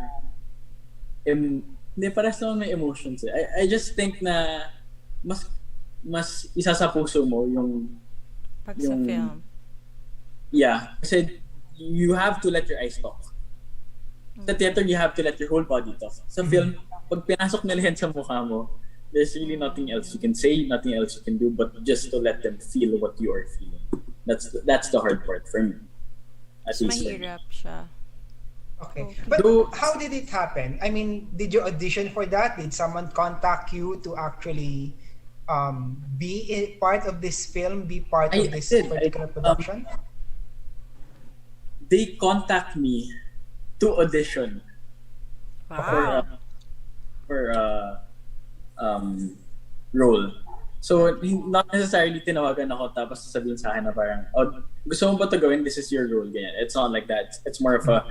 hindi parehas naman may emotions. I just think na mas isa sa puso mo yung pag sa film. Yeah, kasi you have to let your eyes talk. Sa theater, you have to let your whole body talk. Sa film, pag pinasok nila yan sa mukha mo, there's really nothing else you can say, nothing else you can do, but just to let them feel what you are feeling. That's the hard part for me. At least mahirap siya. Okay. But how did it happen? I mean, did you audition for that? Did someone contact you to actually be a part of this film, be part of this particular production? They contact me to audition for role. So not necessarily tinawagan ako tapos sasabihin sa akin na parang, gusto mo ba to gawin? This is your role. Ganyan. It's not like that. It's more of a,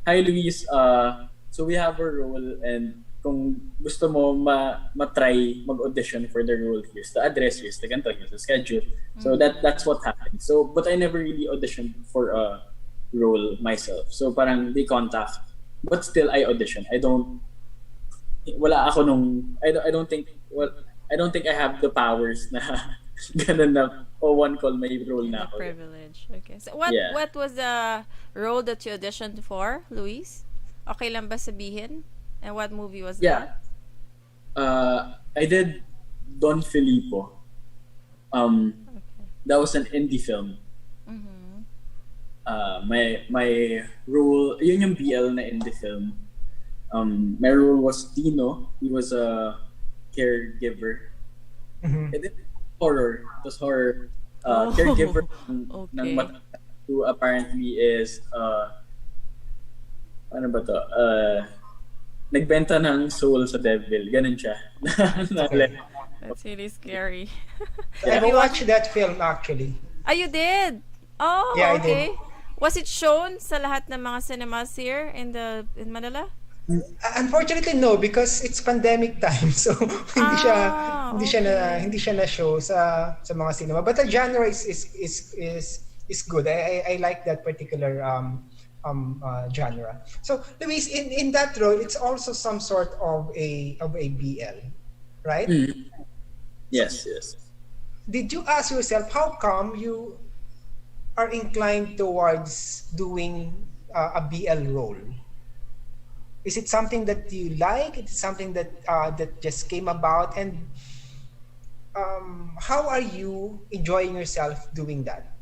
hi Luis, so we have a role and kung gusto mo ma-try mag-audition for the role, here's the address, here's the ganito, here's the schedule. So that's what happened. So but I never really auditioned for a role myself. So parang they contact, but still I audition. I don't think I have the powers na ganun na one call may role na ako. Privilege. Okay. So what was the role that you auditioned for, Luis? Okay lang ba sabihin? And what movie was that? I did Don Filippo. That was an indie film. My role, yun yung BL na indie film. My role was Dino. He was a caregiver. It was horror. Caregiver who apparently is ano ba to? Nagbenta ng soul sa devil. Ganun siya. That's really scary. I watched that film actually. You did? Oh, yeah, okay. I did. Was it shown sa lahat ng mga cinemas here in Manila? Unfortunately, no, because it's pandemic time, so hindi siya na show sa mga cinema. But the genre is good. I like that particular genre. So, Luis, in that role, it's also some sort of a BL, right? Yes. Did you ask yourself how come you are inclined towards doing a BL role? Is it something that you like? Is it something that that just came about? And how are you enjoying yourself doing that?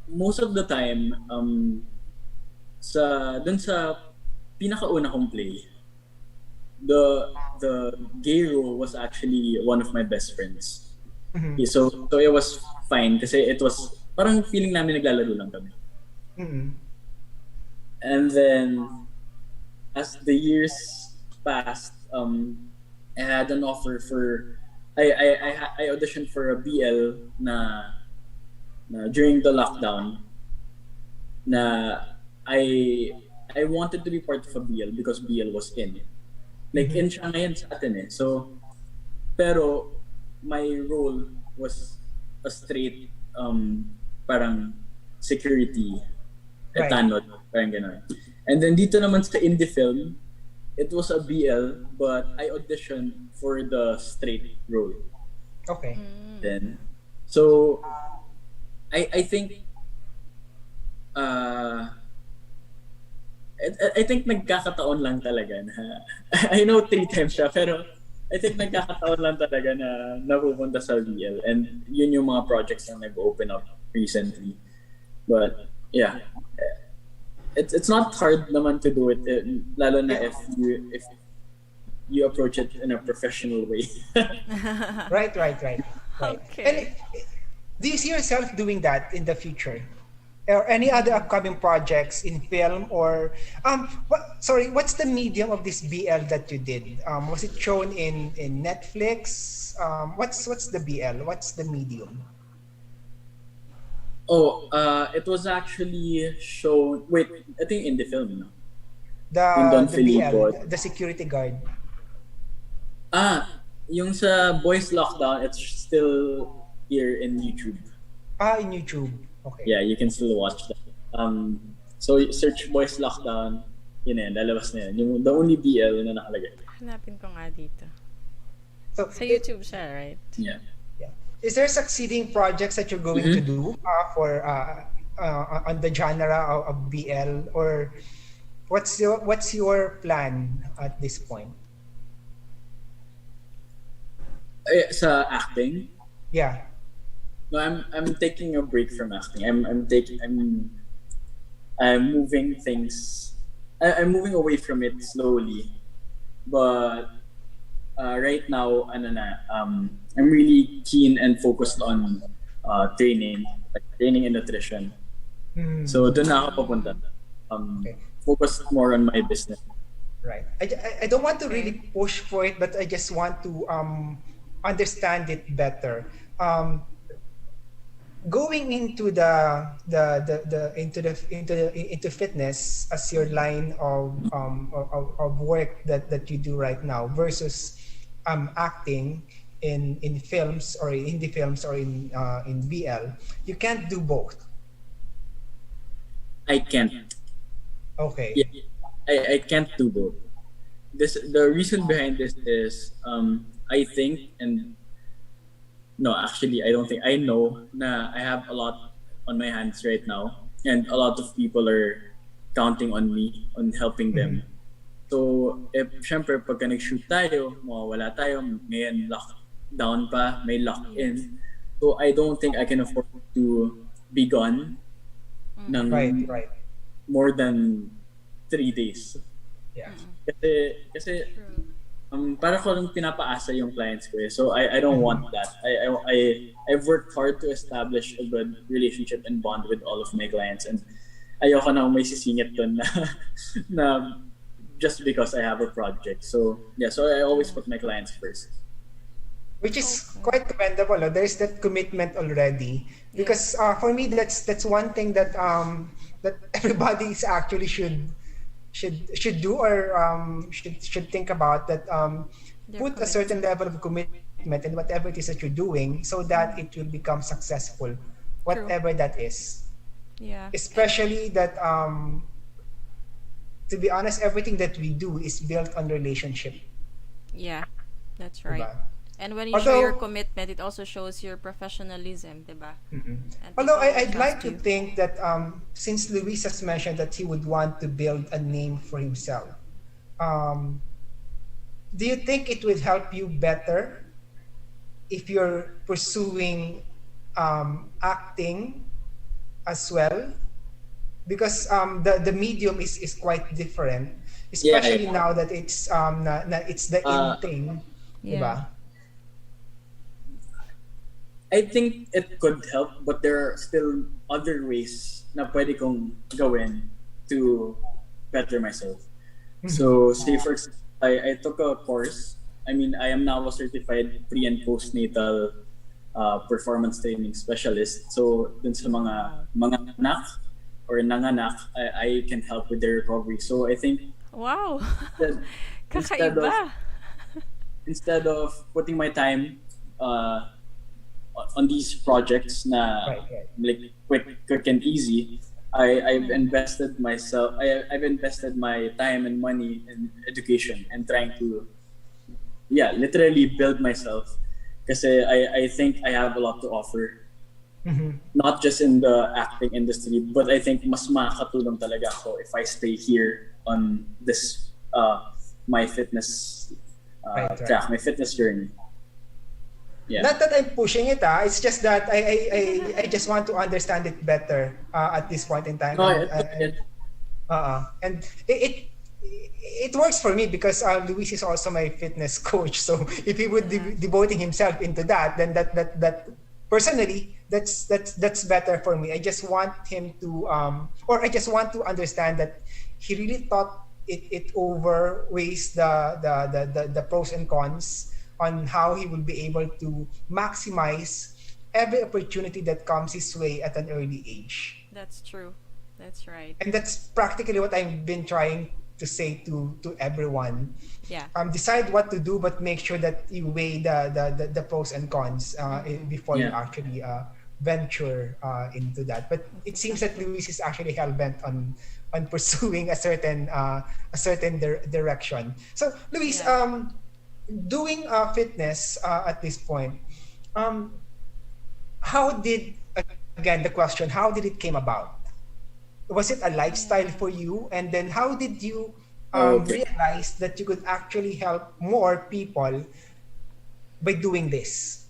Most of the time, dun sa pinakauna kong play, the gay role was actually one of my best friends. Okay, so it was fine kasi it was parang feeling namin naglalaro lang kami. And then as the years passed, I had an offer for I auditioned for a BL na during the lockdown na I wanted to be part of a BL because BL was in. Like in siya ngayon sa atin eh. So pero my role was a straight parang security Right. tanod, parang gano'n. And then dito naman sa indie film, it was a BL but I auditioned for the straight role. Okay. Then so I think I think nagkakataon lang talaga na I know 3 times siya pero I think nagkakataon lang talaga na napupunta sa VL and yun yung mga projects na nag-open up recently. But yeah, it's not hard naman to do it lalo na if you approach it in a professional way. Right. Okay. And do you see yourself doing that in the future? Or any other upcoming projects in film or what's the medium of this BL that you did? Was it shown in Netflix? What's the BL? What's the medium? It was actually shown. Wait, I think in the film, no? The Yung Don Filipo. BL, the security guard. Yung sa Boys Lockdown, it's still here in YouTube. In YouTube. Okay. Yeah, you can still watch that. So search Boys Lockdown, yun yan, lalabas na yan. Yung the only BL na nakalagay. Hanapin ko nga dito. So Sa YouTube siya, right? Yeah. is there succeeding projects that you're going to do for on the genre of BL, or what's your plan at this point? Sa acting? Yeah. No, I'm taking a break from acting. I'm moving things. I'm moving away from it slowly, but right now, I'm really keen and focused on training and nutrition. So doon na ako papunta. Okay. Focused more on my business. Right. I don't want to really push for it, but I just want to understand it better. Going into into fitness as your line of work that you do right now versus acting in films or in indie films or in BL, you can't do both. I can't. Okay. Yeah, I can't do both. The reason behind this is I think no, actually, I don't think. I know na I have a lot on my hands right now, and a lot of people are counting on me, on helping them. So, syempre, pagka nag-shoot tayo, mawawala tayo, ngayon lockdown pa, may lock-in. So, I don't think I can afford to be gone ng Right. more than 3 days. Yeah. Kasi para ko lang pinapaasa yung clients ko eh. So I don't want that. I've worked hard to establish a good relationship and bond with all of my clients, and ayoko na may sisingit doon na just because I have a project. So yeah, so I always put my clients first. Which is quite commendable. No? There is that commitment already. Because for me, that's one thing that that everybody is actually should do or should think about, that put a certain level of commitment in whatever it is that you're doing so that it will become successful, whatever that is. Yeah. Especially that to be honest, everything that we do is built on relationship. Yeah, that's right. Diba? And when you show your commitment, it also shows your professionalism, diba? And Although people I'd trust like to you. think that since Luis has mentioned that he would want to build a name for himself, do you think it would help you better if you're pursuing acting as well? Because the medium is quite different, especially now that it's it's the in thing, diba? I think it could help, but there are still other ways na pwede kong gawin to better myself. So, say for example, I took a course I am now a certified pre and postnatal performance training specialist. So dun sa mga anak or nanganak, I can help with their recovery. So I think Wow. that instead of Kakaiba. instead of putting my time on these projects na Right. like quick and easy, I've invested myself. I've invested my time and money in education and trying to literally build myself. Kasi I think I have a lot to offer. Not just in the acting industry, but I think mas makakatulong talaga ako if I stay here on this my fitness track, my fitness journey. Yeah. Not that I'm pushing it, it's just that I just want to understand it better at this point in time. No, And it works for me because Luis is also my fitness coach. So if he would devoting himself into that, then that personally that's better for me. I just want him to or I just want to understand that he really thought it overweighs the pros and cons on how he will be able to maximize every opportunity that comes his way at an early age. That's true. That's right. And that's practically what I've been trying to say to everyone. Yeah. Decide what to do, but make sure that you weigh the pros and cons before you actually venture into that. But it seems that Luis is actually hell bent on pursuing a certain direction. So Luis, doing fitness at this point, how did, again the question, how did it came about? Was it a lifestyle for you? And then how did you realize that you could actually help more people by doing this?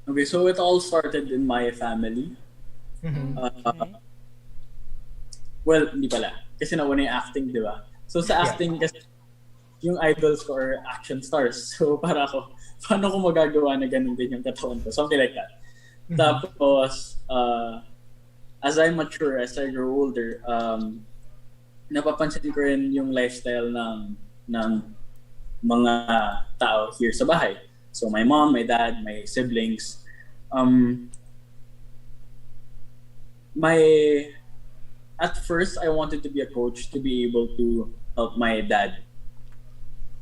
Okay, so it all started in my family. Well, hindi pala. Kasi nauna yung acting, di ba? So sa acting, kasi yung idols ko are action stars. So para ako, paano ko magagawa na ganun din yung katawan ko? Something like that. Tapos, as I mature, as I grow older, napapansin ko rin yung lifestyle ng mga tao here sa bahay. So my mom, my dad, my siblings. At first, I wanted to be a coach to be able to help my dad.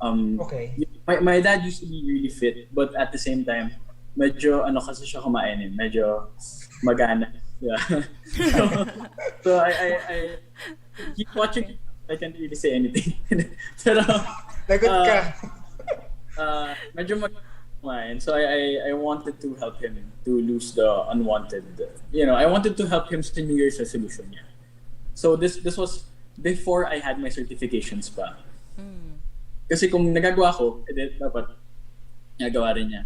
My dad used to be really fit, but at the same time, medyo kasi siya kumain, medyo magana. Yeah. So I keep watching. I can't really say anything. Pero Lagot ka. Medyo kumain. So I wanted to help him to lose the unwanted. I wanted to help him sa New Year's resolution niya. So this was before I had my certifications pa. Kasi kung nagagawa ko, dapat nagawa rin niya.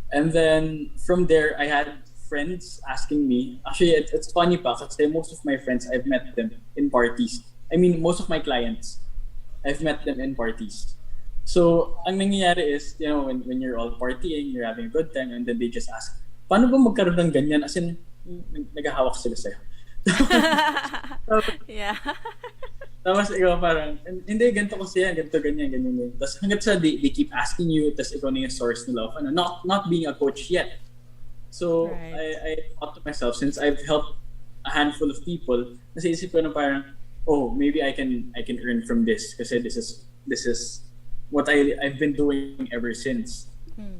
And then from there, I had friends asking me. Actually, it's funny pa kasi most of my friends, I've met them in parties. I mean, most of my clients, I've met them in parties. So, ang nangyayari is, when you're all partying, you're having a good time, and then they just ask, paano ba magkaroon ng ganyan? As in, naghahawak sila sa'yo. Yeah. Tapos ikaw parang, hindi, ganito kasi yan, ganito, ganyan. Tapos hanggang sa they keep asking you, tapos ikaw na yung source nila of not being a coach yet. So, I thought to myself, since I've helped a handful of people, nasiisip ko na parang, maybe I can earn from this kasi this is what I've been doing ever since.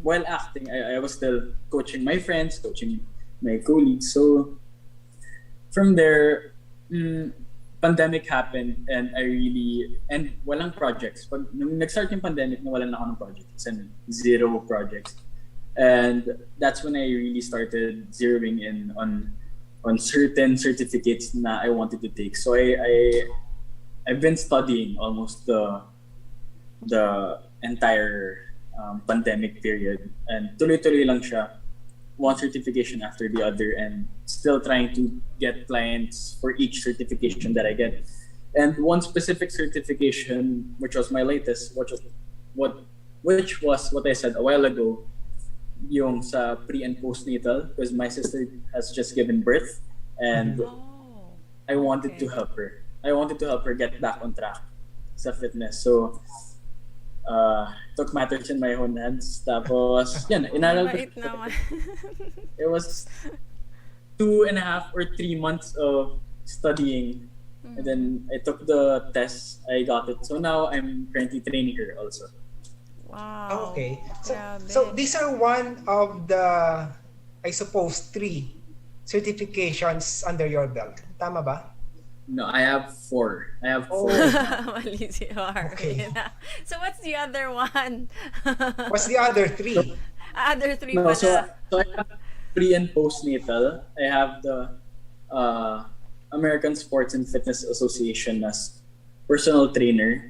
While acting, I was still coaching my friends, coaching my colleagues. So, from there, pandemic happened and walang projects. Pag nung nag-start yung pandemic, nawalan na ako ng projects and zero projects. And that's when I really started zeroing in on certain certificates na I wanted to take. So I've been studying almost the entire pandemic period, and tuloy-tuloy lang siya, one certification after the other, and still trying to get clients for each certification that I get. And one specific certification, which was my latest, which was what I said a while ago, yung sa pre and postnatal, because my sister has just given birth, and I wanted to help her. I wanted to help her get back on track sa fitness. So took matters in my own hands. Tapos, yan, inaral ko. Mabait naman. It was 2.5 or 3 months of studying. And then I took the test, I got it. So now I'm currently training her also. Wow. Okay. Grabe. So these are one of the, I suppose, 3 certifications under your belt. Tama ba? No, I have 4. I have 4. Mali si Marvin. Okay. So what's the other one? What's the other 3? Other 3 No, pala. so I have pre and postnatal. I have the American Sports and Fitness Association as personal trainer.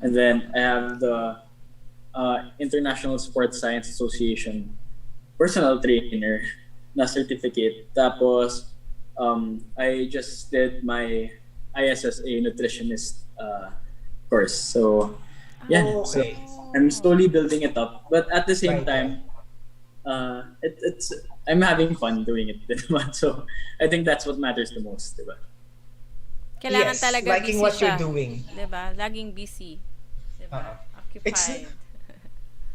And then I have the International Sports Science Association personal trainer na certificate. Tapos I just did my ISSA nutritionist course. So yeah, so Okay. I'm slowly building it up. But at the same Right. time, it's I'm having fun doing it. So I think that's what matters the most, diba? Kailangan Yes, talaga liking busy what siya. you're doing. Diba? Laging busy. Diba? Occupied.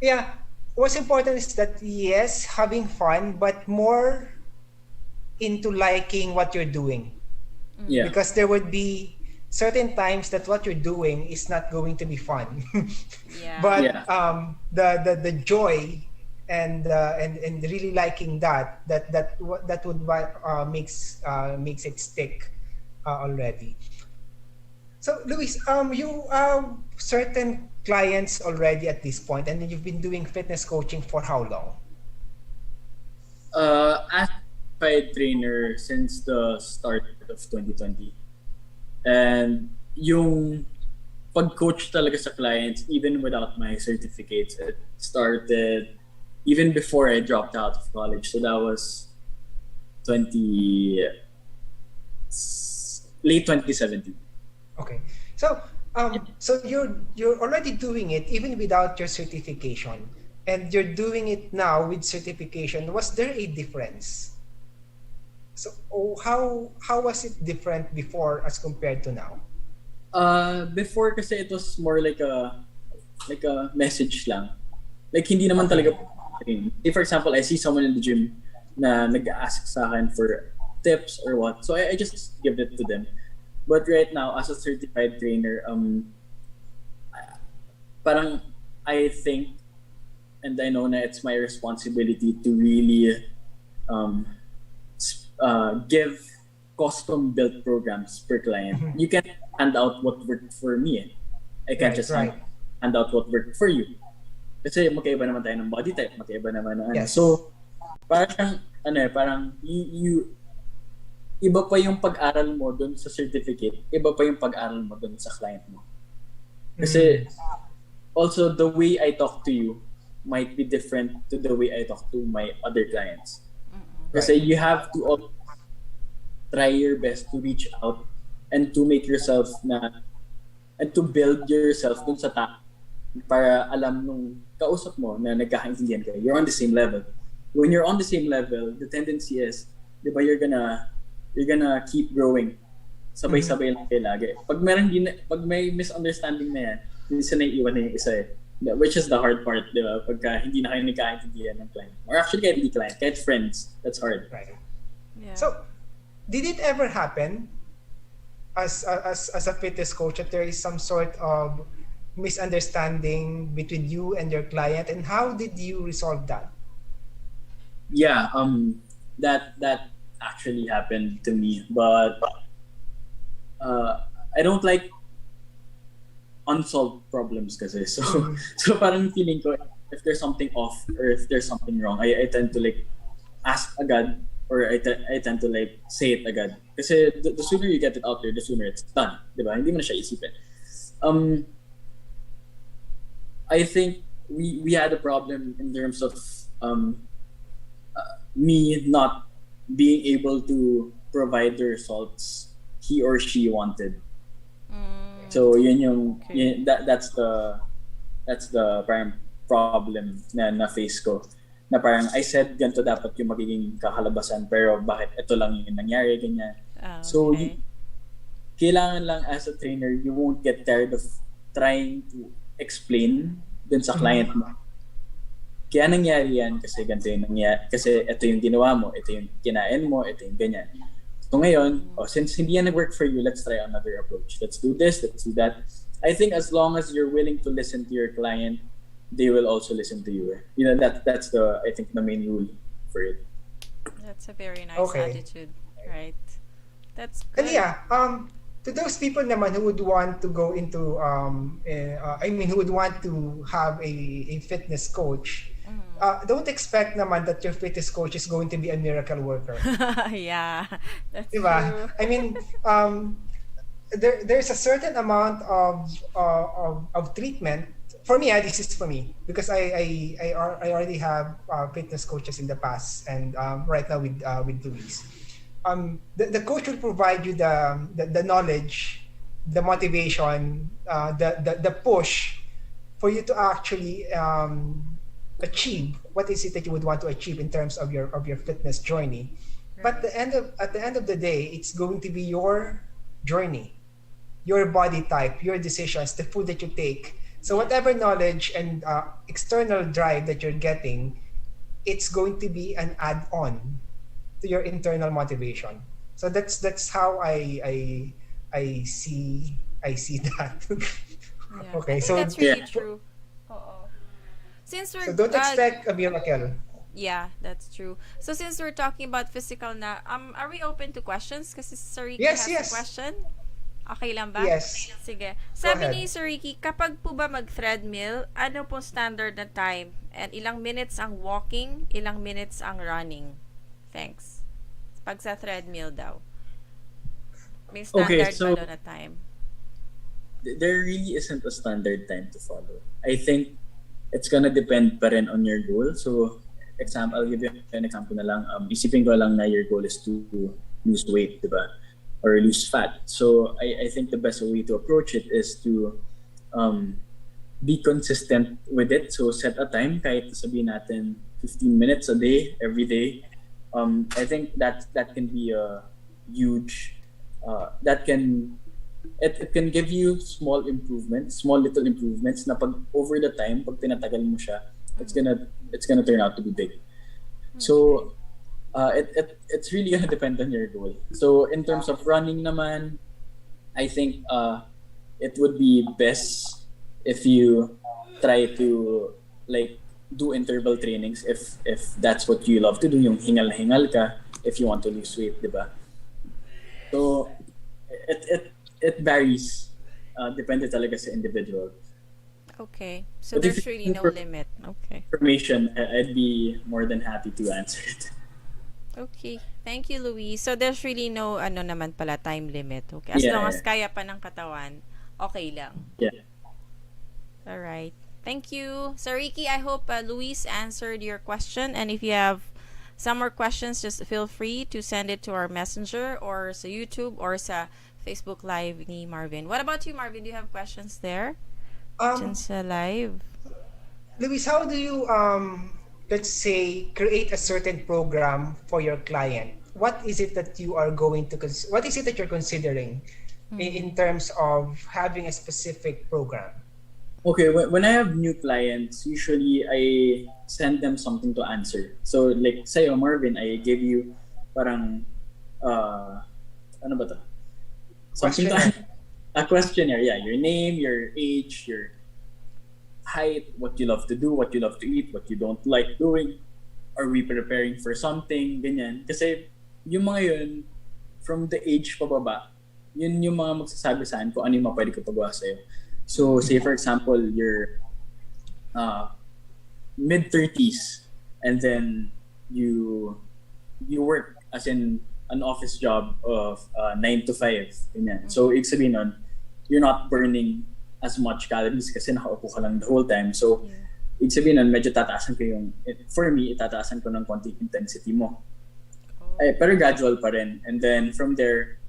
Yeah, what's important is that yes, having fun, but more into liking what you're doing. Yeah. Because there would be certain times that what you're doing is not going to be fun. Yeah. But Yeah. the joy and really liking that would makes it stick already. So Luis, you certain clients already at this point, and you've been doing fitness coaching for how long? As a trainer since the start of 2020. And yung pag-coach talaga sa clients, even without my certificates, it started even before I dropped out of college. So that was late 2017. Okay. So so you're already doing it even without your certification, and you're doing it now with certification. Was there a difference? So how was it different before as compared to now? Before kasi it was more like a message lang. Like hindi naman talaga. If for example, I see someone in the gym na nag-ask sa akin for tips or what, so I just give it to them. But right now, as a certified trainer, parang I think and I know na it's my responsibility to really give custom-built programs per client. You can't hand out what worked for me. I can't just hand out what worked for you. Kasi magkaiba naman tayo ng body type, magkaiba naman ng Yes. So, parang you iba pa yung pag-aral mo dun sa certificate, iba pa yung pag-aral mo dun sa client mo. Kasi also the way I talk to you might be different to the way I talk to my other clients. Kasi you have to try your best to reach out and to make yourself and to build yourself dun sa para alam nung kausap mo na nagkakaintindihan kayo. You're on the same level. When you're on the same level, the tendency is, di ba, you're gonna keep growing. Sabay-sabay lang kayo lagi. Pag may misunderstanding na yan, minsan na iiwan na yung isa eh. Which is the hard part, di ba? Pagka hindi na kayo nagkakaintindihan ng client. Or actually, kahit hindi client, kahit friends. That's hard. Right. Yeah. So, did it ever happen as a fitness coach that there is some sort of misunderstanding between you and your client, and how did you resolve that? Yeah, that actually happened to me, but I don't like unsolved problems kasi. So parang feeling ko, if there's something off or if there's something wrong, I tend to like ask agad, or I tend to like say it agad. Kasi the sooner you get it out there, the sooner it's done, di ba? Hindi mo na siya isipin. I think we had a problem in terms of me not being able to provide the results he or she wanted. So that's the prime problem na face ko. Na parang I said ganito dapat yung magiging kakalabasan, pero bakit ito lang yung nangyari, ganyan. So kailangan lang as a trainer, you won't get tired of trying to explain dun sa client mo. Kaya nangyari yan kasi ganito yung nangyari. Kasi ito yung ginawa mo, ito yung kinain mo, ito yung ganyan. So ngayon, since hindi yan nag-work for you, let's try another approach. Let's do this, let's do that. I think as long as you're willing to listen to your client, they will also listen to you. You know, that's I think the main rule for it. That's a very nice Okay. attitude, right? That's And good. yeah, to those people naman who would want to go into, who would want to have a fitness coach, don't expect naman that your fitness coach is going to be a miracle worker. Yeah, that's Diba? true. I mean, there's a certain amount of treatment. For me, this is for me because I already have fitness coaches in the past, and right now with Luis. The coach will provide you the knowledge, the motivation, the push for you to actually achieve what is it that you would want to achieve in terms of your fitness journey. But at the end of the day, it's going to be your journey, your body type, your decisions, the food that you take. So whatever knowledge and external drive that you're getting, it's going to be an add-on to your internal motivation. So that's how I see that. Yeah. Okay, I think so that's really true. Oo. Since we're don't expect a miracle. yeah, that's true. So since we're talking about physical na, are we open to questions? Kasi Sir Ricky Yes, has yes. a question. Okay lang ba? Yes. Sige. Sabi ahead. ni Sir Ricky, kapag po ba mag-treadmill, ano po standard na time? And ilang minutes ang walking, ilang minutes ang running? Thanks. Pag sa treadmill daw. May standard so- ba daw na time? There really isn't a standard time to follow. I think it's gonna depend pa rin on your goal. So, I'll give you an example na lang. Isipin ko lang na your goal is to lose weight, di ba? Or lose fat. So, I think the best way to approach it is to be consistent with it. So, set a time, kahit sabihin natin 15 minutes a day, every day. I think that can be a huge, it can give you small little improvements na pag over the time, pag tinatagal mo siya, it's gonna turn out to be big. So it's really gonna depend on your goal. So in terms of running naman, I think it would be best if you try to like do interval trainings if that's what you love to do, yung hingal na hingal ka if you want to lose weight, di ba? So it varies. Depende talaga sa individual. Okay. So But if there's you really no prefer- limit. Okay. Information, I'd be more than happy to answer it. Okay. Thank you, Louise. So there's really no naman pala time limit. Okay. As Yeah, long as yeah. kaya pa ng katawan, okay lang. Yeah. All right. Thank you. So Ricky, I hope Louise answered your question, and if you have some more questions, just feel free to send it to our messenger or sa YouTube or sa Facebook Live ni Marvin. What about you, Marvin? Do you have questions there? Dyan sa live. Luis, how do you let's say create a certain program for your client? What is it that you are going to what is it that you're considering in terms of having a specific program? Okay, when I have new clients, usually I send them something to answer. So like sa'yo, Marvin, I gave you parang ano ba to? Something a questionnaire, yeah. Your name, your age, your height, what you love to do, what you love to eat, what you don't like doing. Are we preparing for something? Ganyan. Kasi yung mga yun, from the age pababa, yun yung mga magsasabi sa akin kung ano yung mga pwede ko pagawa sa'yo. So, say for example, you're mid-30s and then you work as in an office job of 9 to 5. Ganyan. So, ibig sabihin nun, you're not burning as much calories kasi nakaupo ka lang the whole time. So, ibig sabihin nun, medyo tataasan ko for me, itataasan ko ng konti intensity mo. Pero gradual pa rin. And then, from there,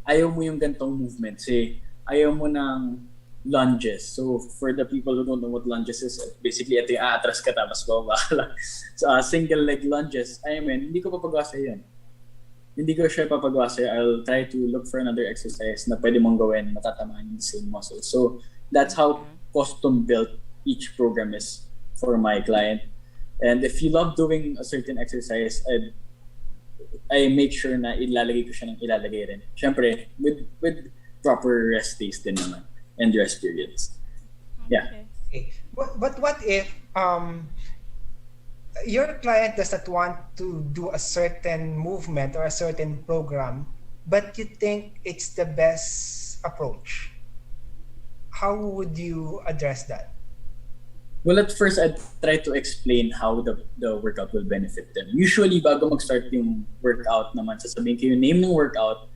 ayaw mo yung gantong movement. Say, ayaw mo ng lunges. So, for the people who don't know what lunges is, basically, ito yung aatras ka tapos bababa ka lang. So, single leg lunges, hindi ko papagawa sa'yo yun. Hindi ko siya papagawa sa'yo. I'll try to look for another exercise na pwede mong gawin, matatamaan yung same muscle. So, That's how custom built each program is for my client. And if you love doing a certain exercise, I make sure na ilalagay ko siya ng ilalagay rin. Siyempre, with proper rest days din naman and rest periods. Yeah. Okay. But what if your client does not want to do a certain movement or a certain program, but you think it's the best approach? How would you address that? Well, at first, I'd try to explain how the workout will benefit them. Usually, bago mag-start yung workout naman, sasabihin ko yung name ng workout.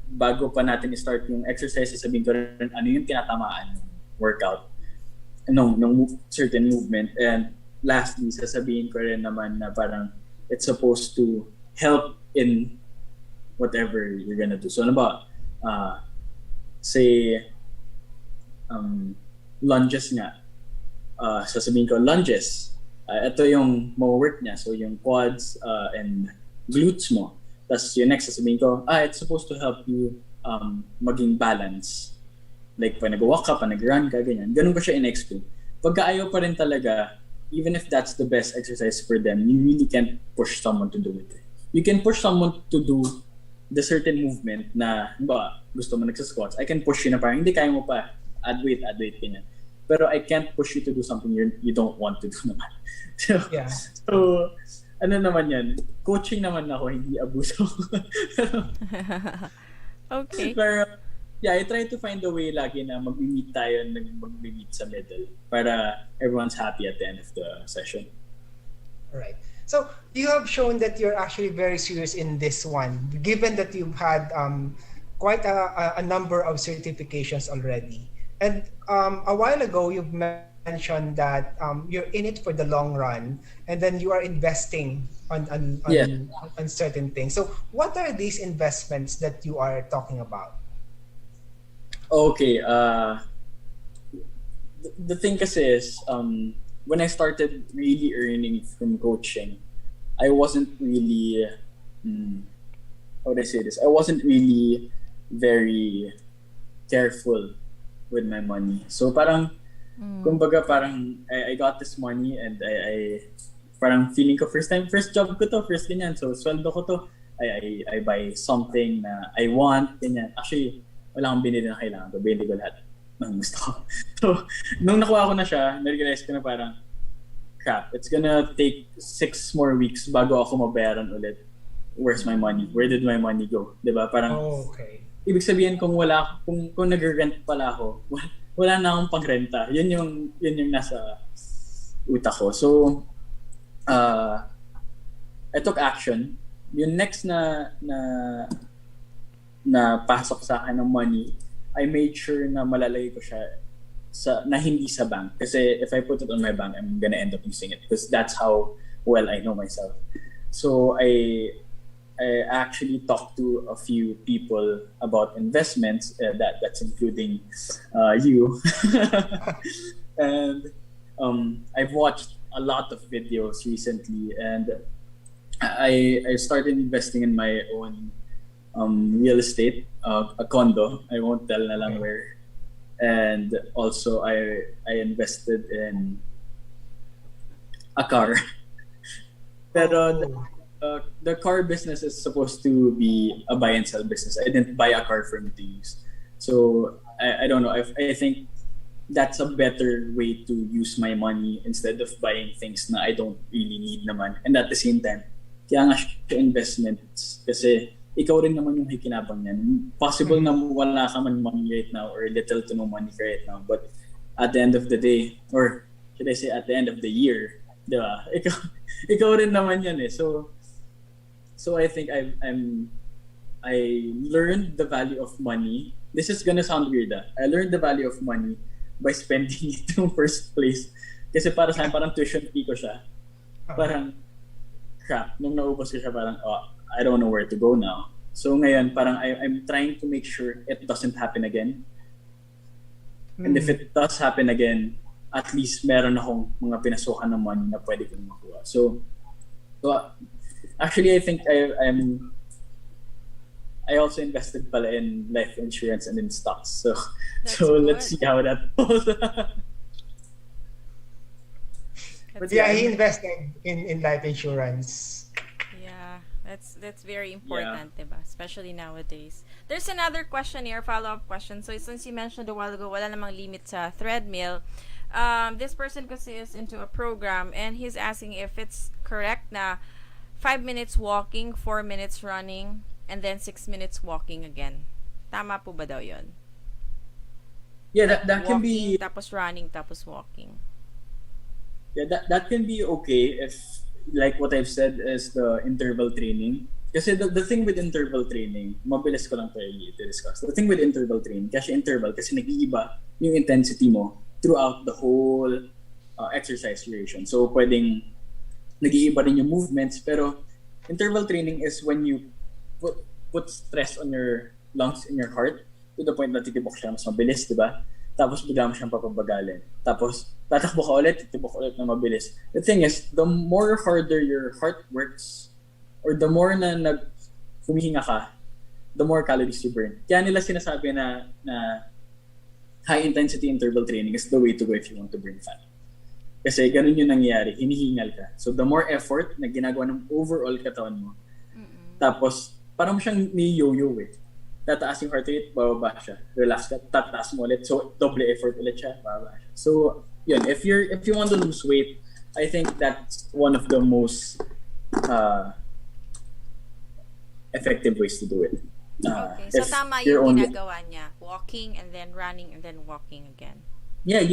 Bago pa natin i-start yung exercise, sasabihin ko rin ano yung tinatamaan ng workout, ng certain movement. And lastly, sasabihin ko rin naman na parang it's supposed to help in whatever you're gonna do. So ano ba? Say, lunges nga. Sasabihin ko, lunges. Ito yung mo-work niya. So yung quads and glutes mo. Tapos yung next, sasabihin ko, it's supposed to help you maging balance. Like, pag nag-walk ka, pag nag-run ka, ganyan. Ganun ko siya in-explain. Pagka ayaw pa rin talaga, even if that's the best exercise for them, you really can't push someone to do it. You can push someone to do the certain movement na, ba, gusto mo nagsasquats. I can push you na parang, hindi kaya mo pa. Add weight, ganyan. Pero I can't push you to do something you don't want to do naman. Yeah. So, ano naman yan? Coaching naman ako, hindi abuso. Okay. Pero, yeah, I try to find a way lagi na mag-meet tayo, mag-meet sa middle para everyone's happy at the end of the session. Right. So you have shown that you're actually very serious in this one, given that you've had quite a number of certifications already. And a while ago, you've mentioned that you're in it for the long run, and then you are investing on certain things. So what are these investments that you are talking about? Okay. The thing kasi is, when I started really earning from coaching, I wasn't really, how would I say this? I wasn't really very careful with my money. So parang, kumbaga parang I got this money and I parang feeling ko first job ko to, first ganyan. So sweldo ko to, I buy something na I want, ganyan. Actually, wala akong binili na kailangan ko. Binili ko lahat ng gusto ko. So, nung nakuha ko na siya, na-realize ko na parang, crap, it's gonna take 6 more weeks bago ako mabayaran ulit. Where's my money? Where did my money go? Diba? Parang, okay. Ibig sabihin kung nag-rent pala ako, wala na akong pagrenta. Yun yung nasa utak ko. So, I took action. Yung next na pasok sa akin ng money, I made sure na malalagay ko siya na hindi sa bank. Kasi if I put it on my bank, I'm gonna end up using it because that's how well I know myself. So I actually talked to a few people about investments, that's including you. And I've watched a lot of videos recently, and I started investing in my own real estate, a condo. I won't tell na lang where. And also I invested in a car. Pero the car business is supposed to be a buy and sell business. I didn't buy a car for me to use. So I don't know. I think that's a better way to use my money instead of buying things na I don't really need naman. And at the same time, kaya nga siya investments kasi ikaw rin naman yung hikinabang niyan. Possible na wala ka man money right now or little to no money right now. But at the end of the day, or should I say at the end of the year, diba? Ikaw rin naman yan eh. So I think I learned the value of money. This is gonna sound weird. I learned the value of money by spending it in the first place. Kasi para sa akin, parang tuition fee ko siya. Parang, crap, nung naubos ko siya, parang, I don't know where to go now. So ngayon, parang I'm trying to make sure it doesn't happen again. And if it does happen again, at least meron akong mga pinasukan ng money na pwede kong makuha. So actually, I think I also invested pala in life insurance and in stocks. So That's let's good. see how that goes. That's Yeah, good. he invested in life insurance. Yeah, that's very Yeah. important, diba? Especially nowadays. There's another question here, follow-up question. So since you mentioned a while ago, wala namang limit sa treadmill. This person kasi is into a program and he's asking if it's correct na 5 minutes walking, 4 minutes running, and then 6 minutes walking again. Tama po ba daw yun? Yeah, Like that can walking, be tapos running, tapos walking. that can be okay if, like what I've said, is the interval training. Kasi the thing with interval training, mabilis ko lang to i-discuss. The thing with interval training, kasi interval, kasi nag-iiba yung intensity mo throughout the whole exercise duration. So pwedeng nag-iiba rin yung movements, pero interval training is when you put stress on your lungs and your heart to the point na titibok siya mas mabilis, di ba? Tapos bigla mo siyang papabagalin. Tapos tatakbo ka ulit, titibok ulit na mabilis. The thing is, the more harder your heart works, or the more na humihinga ka, the more calories you burn. Kaya nila sinasabi na high intensity interval training is the way to go if you want to burn fat. Kasi ganun yung nangyayari, hinihingal ka. So the more effort na ginagawa ng overall katawan mo, tapos parang mo siyang ni-yo-yo eh. Tataas yung heart rate, bababa siya. Relax ka, tataas mo ulit. So double effort ulit siya, bababa siya. So yun, if you want to lose weight, I think that's one of the most effective ways to do it. Okay, so If tama you're yung only- ginagawa niya. Walking and then running and then walking again. Yeah,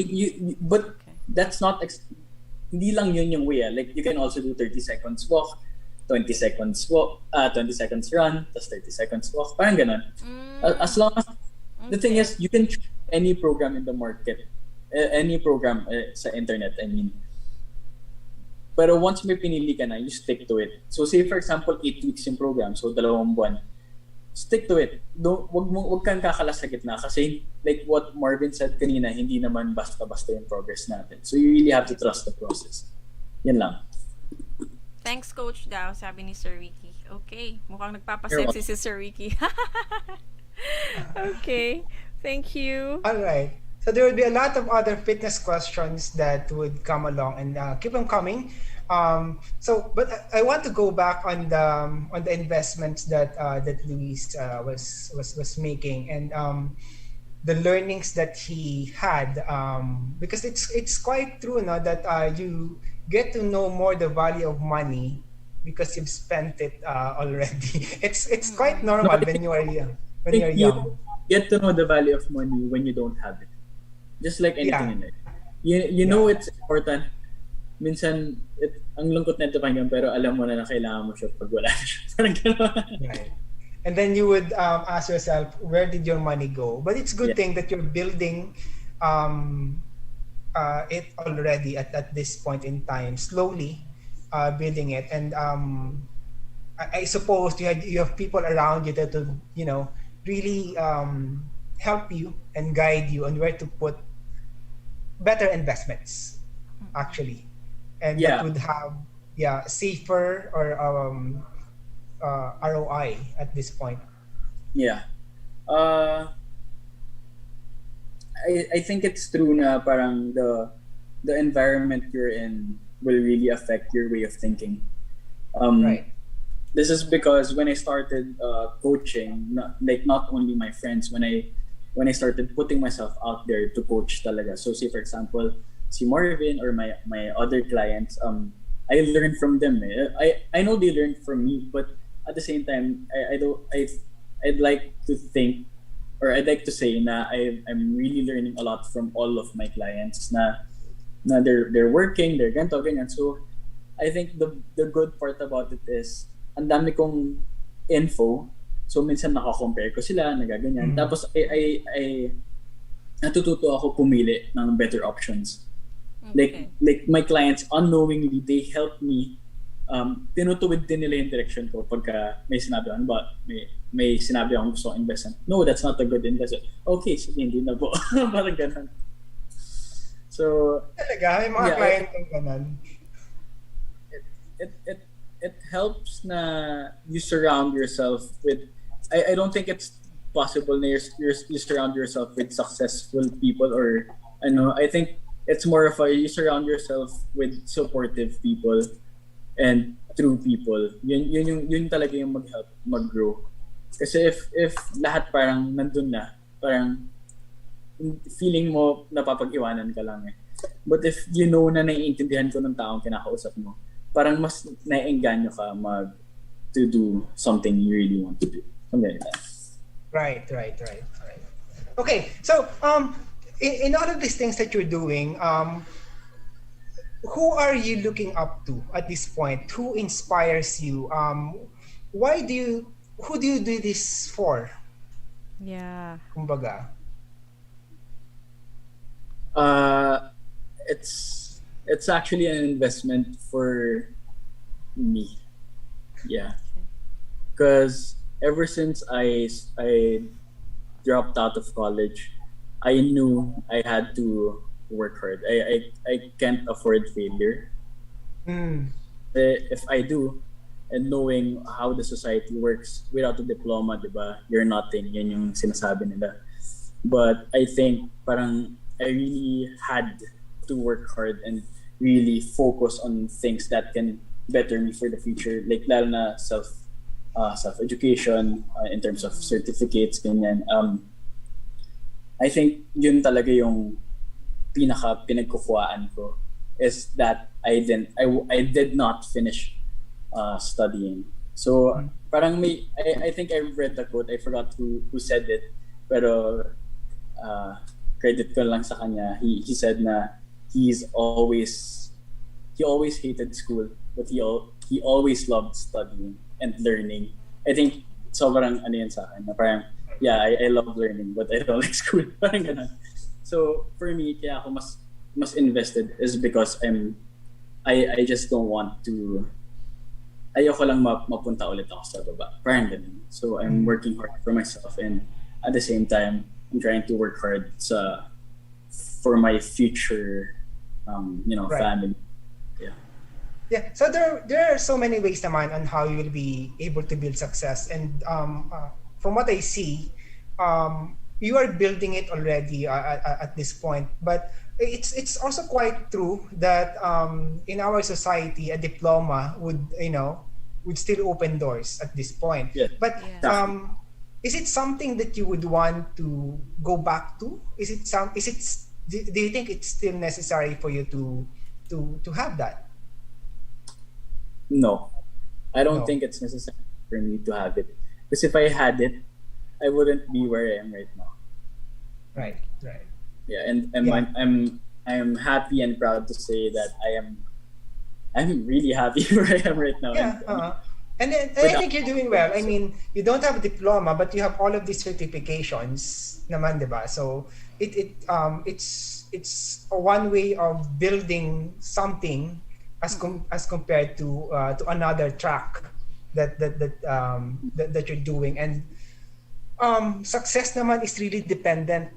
but Okay. that's not hindi lang yun yung way. Like you can also do 30 seconds walk, 20 seconds walk, 20 seconds run, plus 30 seconds walk. Parang ganun. As long as the thing is, you can choose any program in the market, any program sa internet, I mean. Pero once may pinili ka na, you stick to it. So say for example, 8 weeks yung program, so 2 buwan. Stick to it. Wag kang kakalas sa gitna kasi like what Marvin said kanina, hindi naman basta-basta yung progress natin. So you really have to trust the process. Yan lang. Thanks, Coach daw, sabi ni Sir Ricky. Okay, mukhang You're nagpapasexy si Sir Ricky. Okay, thank you. All right. So there will be a lot of other fitness questions that would come along and keep them coming. But I want to go back on the investments that Luis was making and the learnings that he had because it's quite true, no, that you get to know more the value of money because you've spent it already. It's quite normal when you are young. When you're young. You get to know the value of money when you don't have it. Just like anything in life. You know it's important. Minsan, ang lungkot na ito pakinggan, pero alam mo na kailangan mo siya pag wala na siya. Parang gano'n. Right. And then you would ask yourself, where did your money go? But it's a good thing that you're building it already at this point in time, slowly building it. And I suppose you have people around you that will, really help you and guide you on where to put better investments, actually. And that would have safer or ROI at this point. Yeah. I think it's true na parang the environment you're in will really affect your way of thinking. Right. This is because when I started coaching, not only my friends, when I started putting myself out there to coach talaga. So say for example, si Marvin or my other clients, I learned from them. I know they learned from me, but at the same time, I'd like to think, or I'd like to say na I'm really learning a lot from all of my clients na they're working, they're ganito, ganyan. So I think the good part about it is ang dami kong info. So minsan nakakompare ko sila, nagaganyan. Tapos I natututo ako pumili ng better options. Okay. Like my clients, unknowingly, they help me. Tinutuwid din nila yung direction ko pagka may sinabi ako, may sinabi akong gusto kong investment. No, that's not a good investment. Okay, sige, hindi na po. Parang ganun. So, Talaga, may mga client kong ganun. It helps na you surround yourself with I don't think it's possible na you surround yourself with successful people or ano. I think it's more of a you surround yourself with supportive people and true people. Yun talaga yung mag-help mag-grow. Kasi if lahat parang nandun na, parang feeling mo napapag-iwanan ka lang eh. But if you know na naiintindihan ko ng taong kinakausap mo, parang mas naiengganyo ka to do something you really want to do. Something like that. Right. Okay, so in all of these things that you're doing, who are you looking up to at this point? Who inspires you? Who do you do this for? Yeah. Kumbaga. It's actually an investment for me. Yeah. Because ever since I dropped out of college, I knew I had to work hard. I can't afford failure. If I do, and knowing how the society works without a diploma, diba, you're nothing. Yan yung sinasabi nila. But I think parang I really had to work hard and really focus on things that can better me for the future. Like lalo na self-education in terms of certificates, ganyan. I think yun talaga yung pinagkukuhaan ko is that I did not finish studying. So parang I think I read the quote. I forgot who said it, pero credit ko lang sa kanya. He said na he always hated school, but he always loved studying and learning. I think sobrang ano yan sa akin na parang yeah, I love learning but I don't like school. Parang ganun. So for me, kaya ako mas invested is because I just don't want to, ayoko lang mapunta ulit ako sa baba. Parang ganun. So I'm working hard for myself and at the same time I'm trying to work hard for my future right. Family. Yeah, so there are so many ways naman on how you will be able to build success, and from what I see, you are building it already at this point. But it's also quite true that in our society, a diploma would still open doors at this point. Yeah. But is it something that you would want to go back to? Do you think it's still necessary for you to have that? No, I don't think it's necessary for me to have it. Because if I had it, I wouldn't be where I am right now. Right. Yeah, and I'm happy and proud to say that I'm really happy where I am right now. Yeah. And I think you're doing well. I mean, you don't have a diploma, but you have all of these certifications, naman, diba? So it's a one way of building something as compared to another track that you're doing. And success naman is really dependent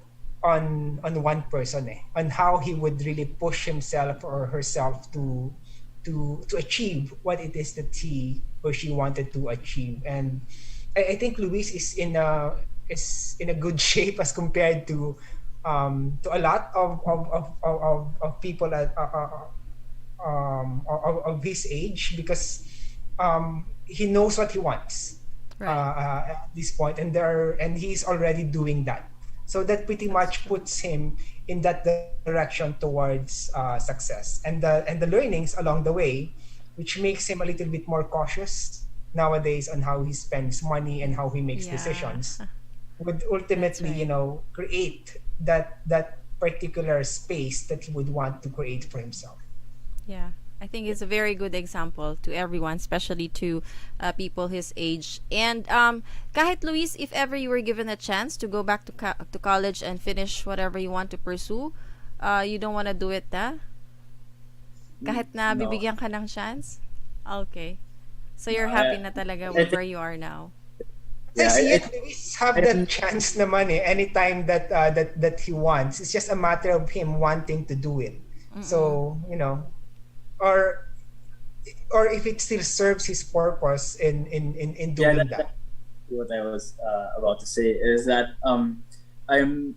on one person, on how he would really push himself or herself to achieve what it is that he or she wanted to achieve. And I think Luis is in a good shape as compared to a lot of people of his age, because he knows what he wants at this point, and he's already doing that. So that pretty much puts him in that direction towards success, and the learnings along the way, which makes him a little bit more cautious nowadays on how he spends money and how he makes decisions, would ultimately create that particular space that he would want to create for himself. Yeah, I think it's a very good example to everyone, especially to people his age. And kahit Luis, if ever you were given a chance to go back to college and finish whatever you want to pursue, you don't want to do it, kahit na bibigyan ka ng chance? Okay. So you're happy na talaga with where you are now? Yeah, Luis have that chance naman anytime that he wants. It's just a matter of him wanting to do it. So, or if it still serves his purpose in doing that. what I was about to say is that I'm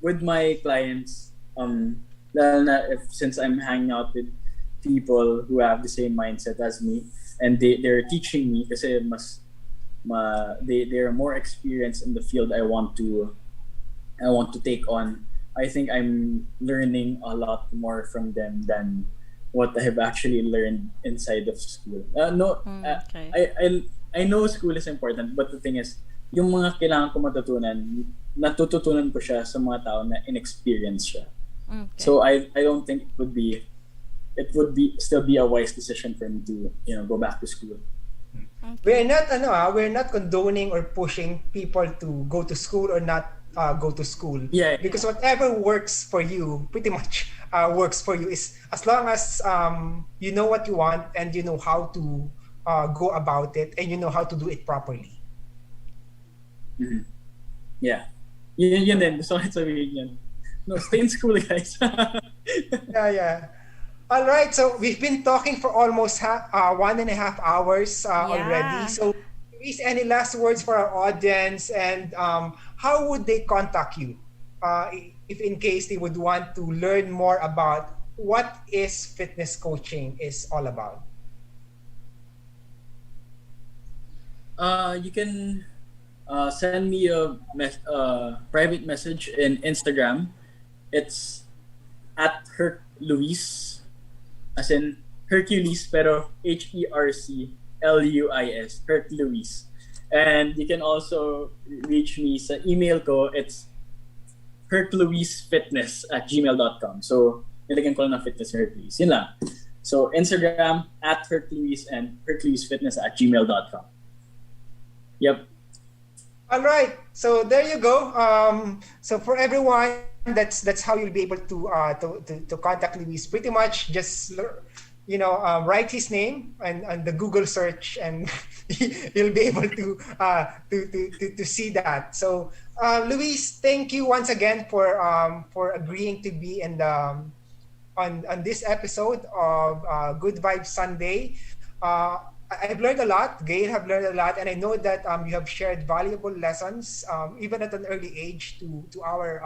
with my clients, lalo na since I'm hanging out with people who have the same mindset as me, and they're teaching me kasi they're more experienced in the field I want to take on. I think I'm learning a lot more from them than what I have actually learned inside of school. Okay. I know school is important, but the thing is, yung mga kailangan ko natututunan ko siya sa mga tao na inexperienced siya. Okay. So I don't think it would still be a wise decision for me to go back to school. We're not condoning or pushing people to go to school or not go to school. Yeah. Because whatever works for you, pretty much works for you, is as long as you know what you want and you know how to go about it and you know how to do it properly. Mm-hmm. Yeah. Yun din. Gusto ko sabihin yan. No, stay in school, guys. Yeah. All right, so we've been talking for almost 1.5 hours already. So, Luis, any last words for our audience, and how would they contact you if in case they would want to learn more about what is fitness coaching is all about? You can send me a private message in Instagram. It's at HercLuis, as in Hercules, pero HercLuis, HercLuis. And you can also reach me sa email ko. It's hercluisfitness@gmail.com. So, nilagyan ko lang ng fitness Hercules. Yun lang. So, Instagram at HercLuis and hercluisfitness@gmail.com. Yep. All right. So there you go. So for everyone, that's how you'll be able to contact Luis. Pretty much just write his name and the Google search, and you'll be able to see that. So Luis, thank you once again for agreeing to be in the on this episode of Good Vibes Sunday. I've learned a lot. Gail have learned a lot, and I know that you have shared valuable lessons, even at an early age, to our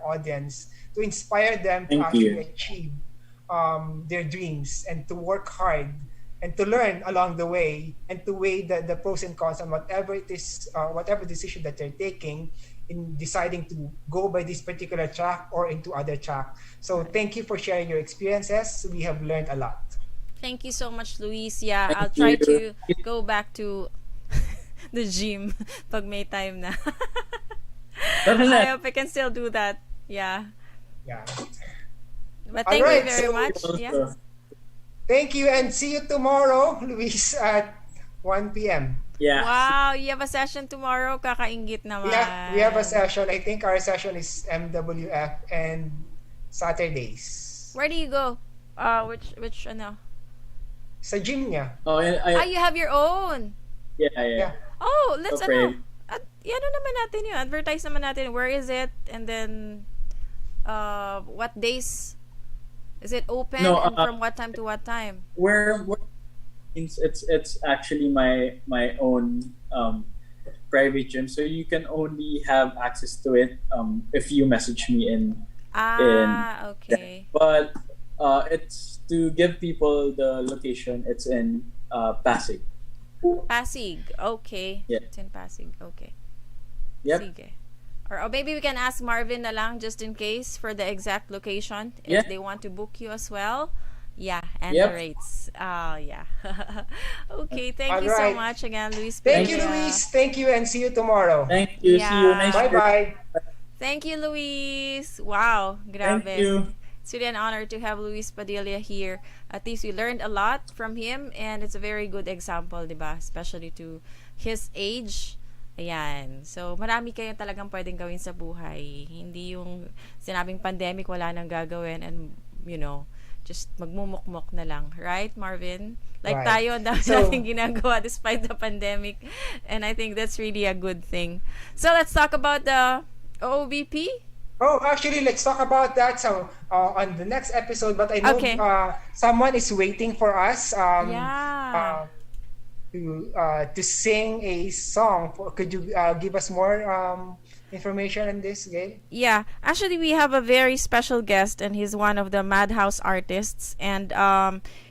audience, to inspire them to actually achieve their dreams and to work hard and to learn along the way and to weigh the pros and cons on whatever it is, whatever decision that they're taking in deciding to go by this particular track or into other track. So thank you for sharing your experiences. We have learned a lot. Thank you so much, Luis. Yeah, I'll try to go back to the gym pag may time na. I hope I can still do that. Yeah. But thank you very much. Yeah. Thank you, and see you tomorrow, Luis, at 1 p.m. Yeah. Wow, you have a session tomorrow. Kakaingit naman. Yeah, we have a session. I think our session is MWF and Saturdays. Where do you go? Which Sa gym niya. Oh, you have your own. Yeah. Oh, let's So brave. naman natin yun. Advertise naman natin. Where is it? And then, what days is it open? No, and from what time to what time? Where it's actually my own private gym, so you can only have access to it if you message me in. Okay. But it's to give people the location. It's in Pasig. Pasig. Okay. Yeah. It's in Pasig. Okay. Yep. Sige. Or maybe we can ask Marvin na lang just in case for the exact location if they want to book you as well. Yeah, and the rates. Yeah. Okay, thank you so much again, Luis. Thank you, Luis. Thank you, and see you tomorrow. Thank you. Yeah. See you. Nice. Bye-bye. Thank you, Luis. Wow, grabe. Thank you. It's really an honor to have Luis Padilla here. At least we learned a lot from him, and it's a very good example, diba? Especially to his age. Ayan. So, marami kayo talagang pwedeng gawin sa buhay. Hindi yung sinabing pandemic, wala nang gagawin, and, just magmumukmok na lang. Right, Marvin? Like tayo, ang dami natin ginagawa despite the pandemic. And I think that's really a good thing. So, let's talk about the OOBP. Oh, actually, let's talk about that on the next episode. But I know someone is waiting for us. to sing a song. Could you give us more information on this, Gail? Yeah, actually, we have a very special guest, and he's one of the Madhouse artists, and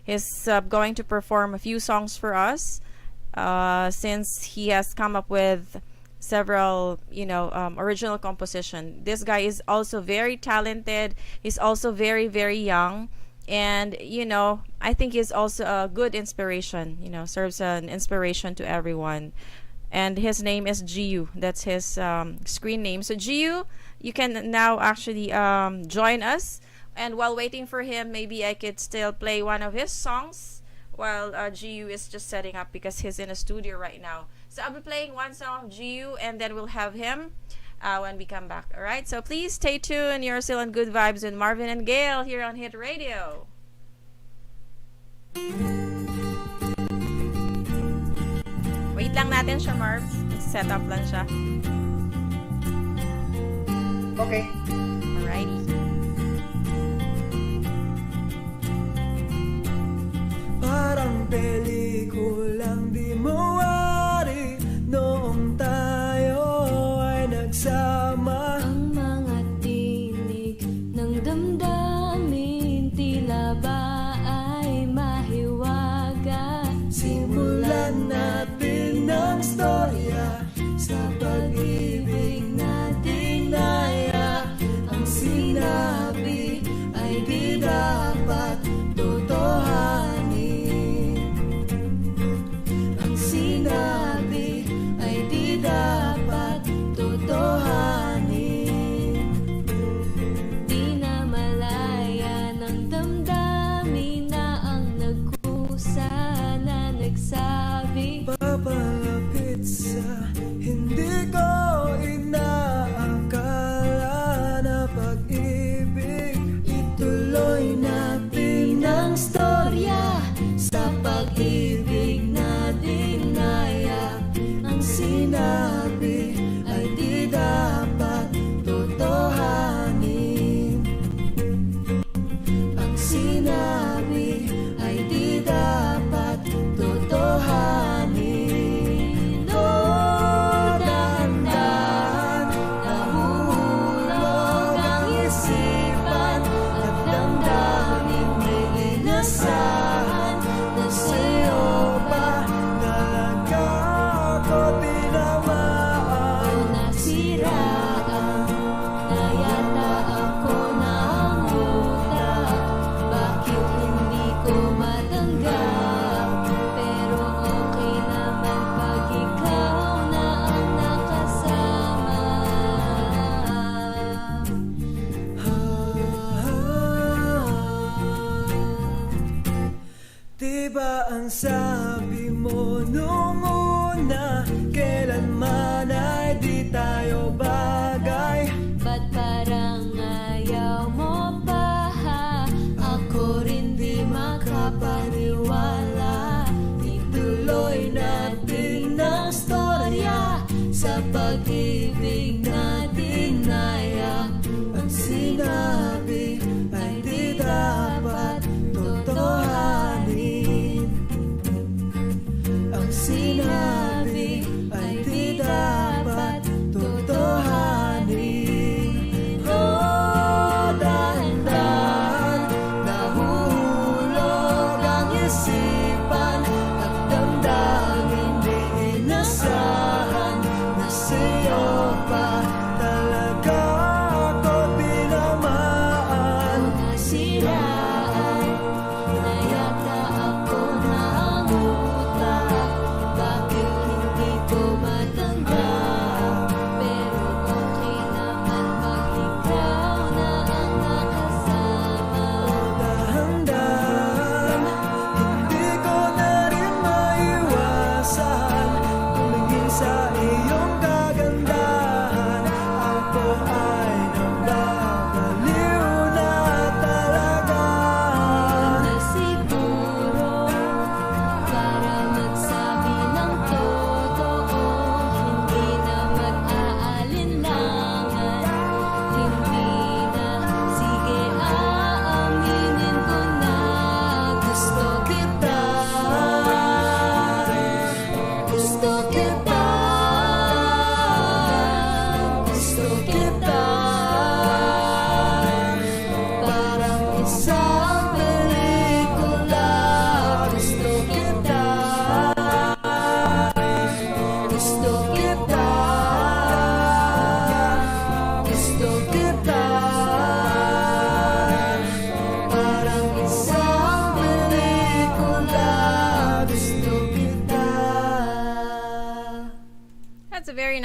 he's going to perform a few songs for us. Since he has come up with several, original composition. This guy is also very talented. He's also very, very young, and I think he's also a good inspiration. Serves an inspiration to everyone. And his name is Giu. That's his screen name. So Giu, you can now actually join us. And while waiting for him, maybe I could still play one of his songs while Giu is just setting up because he's in a studio right now. So I'll be playing one song of Giu, and then we'll have him when we come back. All right. So please stay tuned. You're still on Good Vibes with Marvin and Gail here on Hit Radio. Wait lang natin siya, Marv. Set up lang siya. Okay. Alrighty. Parang pelikulang di mawari noong tayo ay nagsama. Ang mga tinig ng damdamin tila ba ay mahiwaga. Simulan natin ang storya sa pag-ibig na dinaya. Ang sinabi ay di dapat totohanin. Ang sinabi ay di dapat totohanin. Di na malaya ng damdamin na ang nagkusa na nagsabi. Papalapit sa hindi ko inaakala na pag-ibig. Ituloy natin ang storya sa pag-ibig na dinaya. Ang sinabi ay di dapat totohanin. Ang sinabi ay di dapat totohanin. Oh, dahan-dahan nahuhulog ang isipan at damdamin may inasahan na sa'yo ba talaga ako tinamaan O nasiraan na yata ako ng utak. Bakit hindi ko matanggap? Pero okay naman pag ikaw na ang nakasama. Diba ang sabi mo nung una, kailanman ay di tayo bagay. Ba't parang ayaw mo pa? Ako rin di makapaniwala. Ituloy natin ang storya sa pag-ibig na dinaya. Ang sinabi ay di dapat totohanin.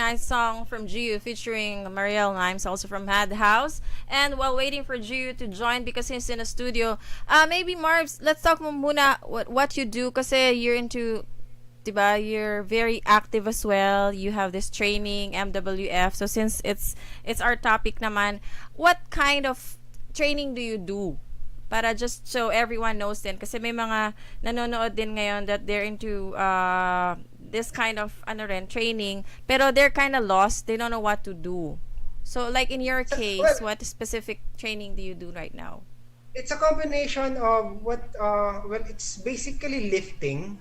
nice song from Gio featuring Marielle Nimes, also from Madhouse. And while waiting for Gio to join because he's in the studio, maybe Marbs, let's talk mo muna what you do kasi you're into, diba, you're very active as well. You have this training, MWF. So since it's our topic naman, what kind of training do you do? Para just so everyone knows din. Kasi may mga nanonood din ngayon that they're into this kind of training. Pero they're kind of lost. They don't know what to do. So like in your case, what specific training do you do right now? It's a combination of it's basically lifting.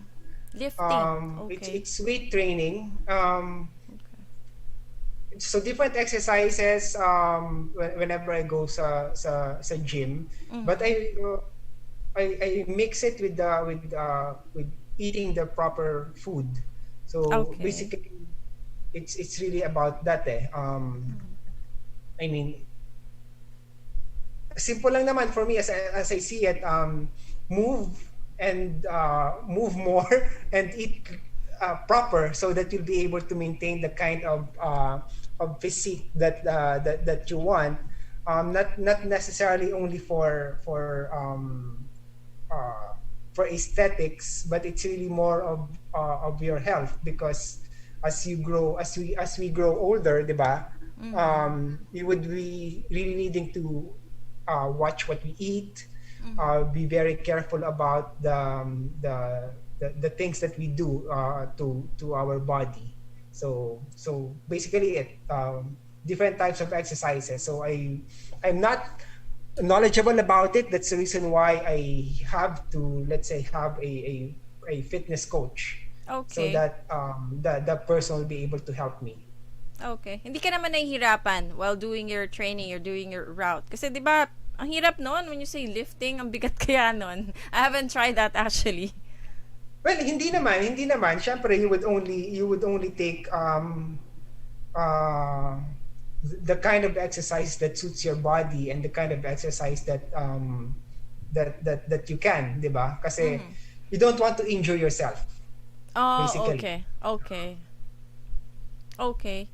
Lifting. Okay. It's weight training. So different exercises whenever I go sa gym, but I mix it with eating the proper food. So basically it's really about that I mean, simple lang naman for me as I see it, move and move more and eat proper so that you'll be able to maintain the kind of physique that you want, not necessarily only for aesthetics, but it's really more of your health, because as we grow older, diba, you would be really needing to watch what we eat, be very careful about the things that we do to our body. So basically different types of exercises. So I'm not knowledgeable about it. That's the reason why I have to, let's say, have a fitness coach. Okay. So that that person will be able to help me. Okay. Hindi ka naman nahihirapan while doing your training or doing your route. Kasi 'di ba, ang hirap noon when you say lifting, ang bigat kaya noon. I haven't tried that actually. Well, hindi naman. Syempre, you would only take the kind of exercise that suits your body and the kind of exercise that you can, 'di ba? Kasi you don't want to injure yourself. Oh, basically. Okay.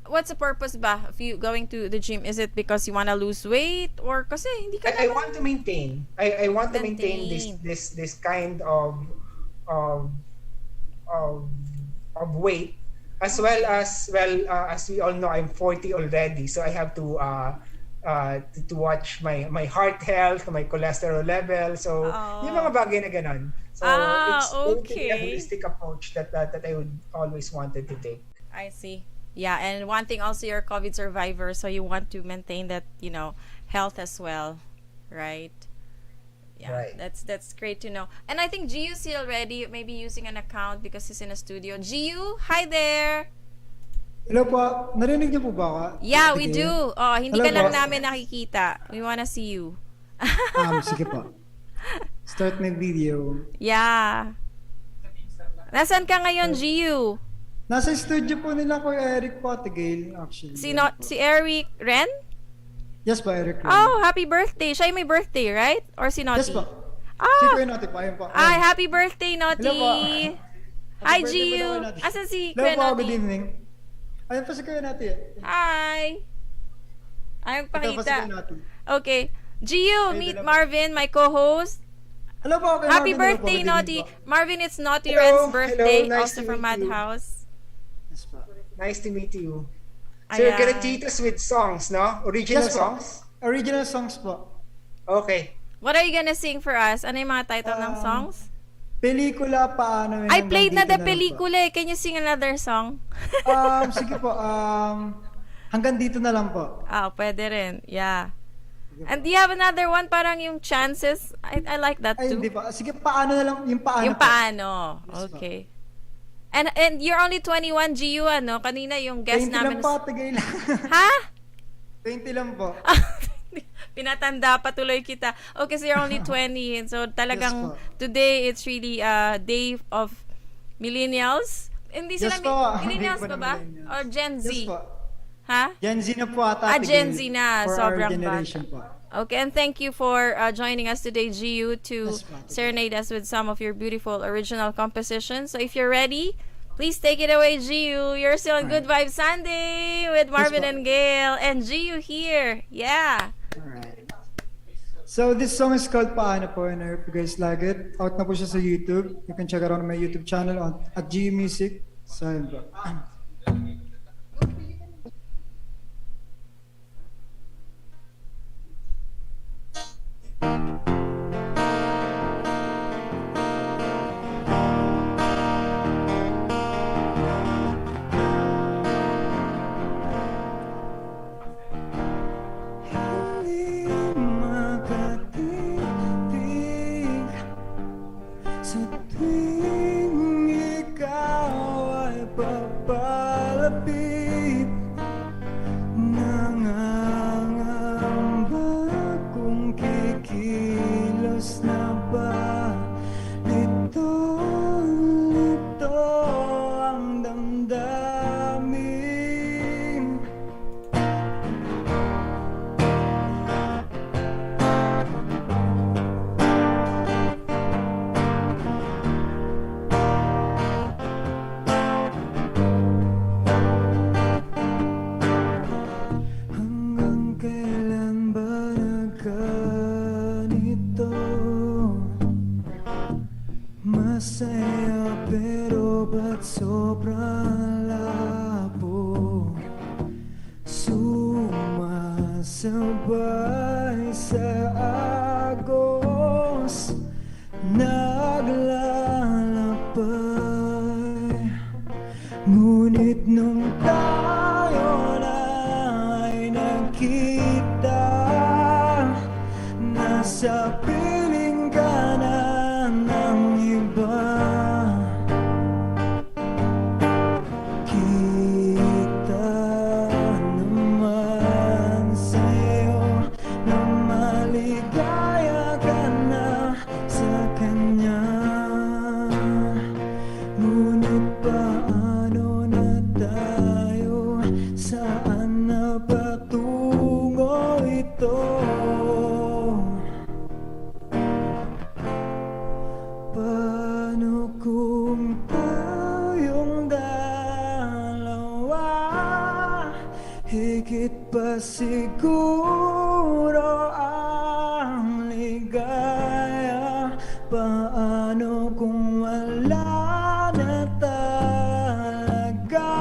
What's the purpose ba of you going to the gym? Is it because you want to lose weight or kasi hindi ka I want to maintain. I want to maintain this kind of weight, as well as we all know, I'm 40 already, so I have to watch my heart health, my cholesterol level, so yung mga bagay na ganon. So it's okay. A holistic approach that I would always wanted to take. I see. Yeah, and one thing also, you're a COVID survivor, so you want to maintain that, health as well, right? Yeah, right. That's great to know. And I think Giu's here already, maybe using an account because he's in a studio. Giu, hi there! Hello po, narinig niyo po ba ako? Yeah, we do. Oh, hindi Hello ka lang po. namin nakikita. We wanna see you. Sige po. Start my video. Yeah. Nasaan ka ngayon, Giu? Nasa studio po nila ko Eric po, Tigil, actually. Si Eric Ren? Yes po, Eric. Oh, happy birthday. Siya yung may birthday, right? Or si Naughty? Yes po. Ah! Si Kuya Naughty po, ayun po. Ay, happy birthday, Naughty! Hello po. Hi, Happy birthday po Giu! na, Kuya Naughty. Asan si Hello Kuya po, Naughty? good evening. Ayun po si Kuya Naughty. Hi! Ayaw Ito po si Kuya pakita. Naughty. Okay. Giu, Ay, meet dala po. Marvin, my co-host. Hello po, Kuya Happy Naughty. Hello po, birthday, good evening Naughty. po. Marvin, it's Naughty Hello, Ren's birthday, hello, nice also to from meet you. Madhouse. Yes po. Nice to meet you. So you're gonna treat us with songs, no? Original Yes po. songs? Original songs po. Okay. What are you gonna sing for us? Ano yung mga title ng songs? Pelikula, paano yun? I played na Hanggang the dito lang po. pelikula eh. Can you sing another song? Sige po, hanggang dito na lang po. Pwede rin. Yeah. And do you have another one? Parang yung Chances. I like that Ay, too. hindi po. Sige, paano na lang, yung paano Yung po. paano. Yes, Okay. And you're only 21, Giu, ano? Kanina yung guest 20 namin. lang po, Tigil. Ha? 20 lang po. Pinatanda pa tuloy kita. Okay, so you're only 20. And so talagang Yes, po. today it's really a day of millennials. Hindi sila Yes, po. millennials Day pa po ng ba? millennials. Or Gen Z? Yes po. Ha? Gen Z na po ata. Tigil. Gen Z na. For Sobrang our generation bata. po. Okay, and thank you for joining us today, Giu, to Yes, ma'am. serenade us with some of your beautiful original compositions. So if you're ready, Please take it away, Giu. You're still on Good Vibes Sunday with Marvin po. and Gail. And Giu here. Yeah. Alright. So this song is called Paano po, and I hope you guys like it. Out na po siya sa YouTube. You can check it out on my YouTube channel at G Music. So yun po. Hindi makatitig sa tuwing ikaw ay papalapit. Nangangamba kung kikilos na ba. Lito ang damdamin. Hanggang kailan ba nagganito? Masaya pero ba't sobrang labo? Sumasabay sa agos, naglalakbay. Ngunit nung tayo na ay nagkita, nasa piling ka na ng iba. Kita naman sa'yo na maligaya ka na sa kanya. Ngunit paano na tayo? Saan na patungo ito? Paano kung tayong dalawa? Higit pa siguro ang ligaya. Paano kung wala na talaga?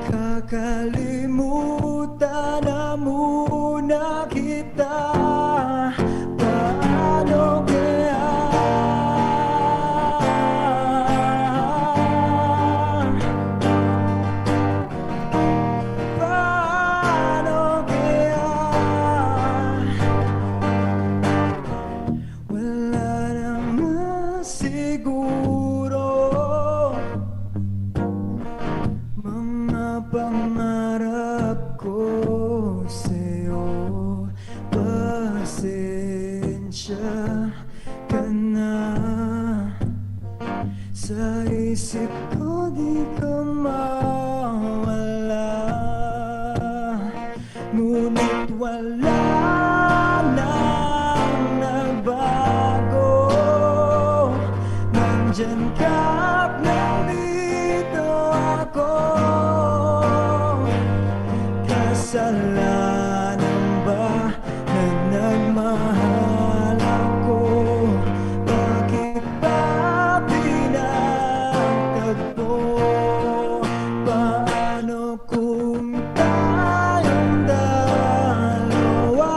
Kakalimutan na muna kita. Paano kaya? Paano kaya? Wala naman siguro mga pangarap ko sa'yo. Pasensya ka na. Sa isip ko di ka mawala. Ngunit wala nang nagbago. Nandyan ka at nandito ako. Kasalanan ba na nagmahal ako? Bakit ba pinagtagpo? Paano kung tayong dalawa?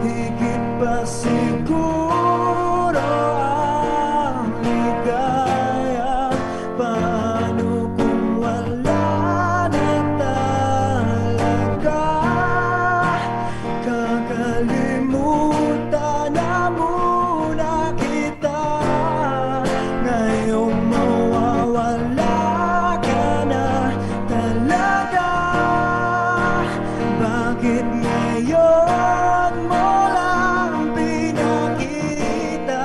Higit pa siguro ang ligaya. Paano kung wala na talaga? Kakalimutan na muna kita. Ngayong mawawala ka na talaga. Bakit ngayon mo lang pinakita?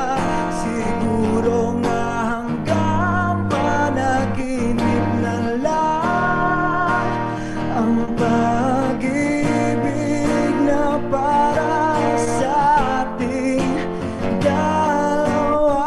Siguro nga hanggang panaginip na lang ang pag-ibig na para sa ating dalawa.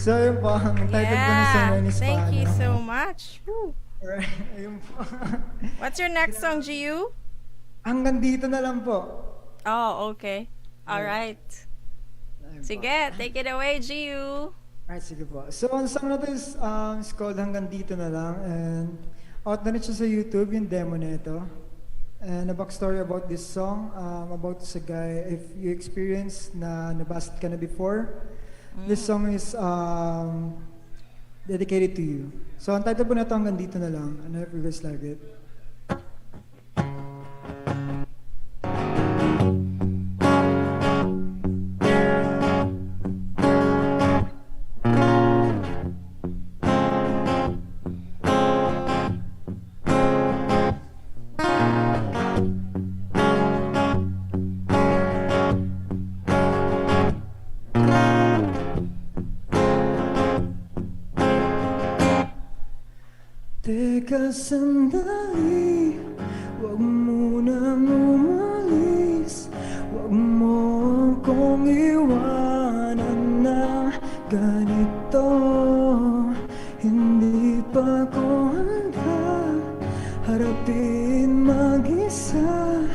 So, yun po, ang title po ng song Yeah. is Thank you Paano. so much. Woo. Alright, ayun po. What's your next song, Giu? Hanggang dito na lang po. Oh, okay. All right. Ayun po. Sige, take it away, Giu. Alright, sige po. So, ang song na to is called Hanggang Dito Na Lang, and out na rin siya sa YouTube, yung demo na ito. And a backstory about this song, about sa guy, if you experience na nabasted ka na before, this song is dedicated to you. So, ang title po na ito, Hanggang Dito Na Lang, and I hope you guys like it. Teka sandali, wag munang umalis, wag mo akong iwanan na ganito. Hindi pa ko handa harapin mag-isa,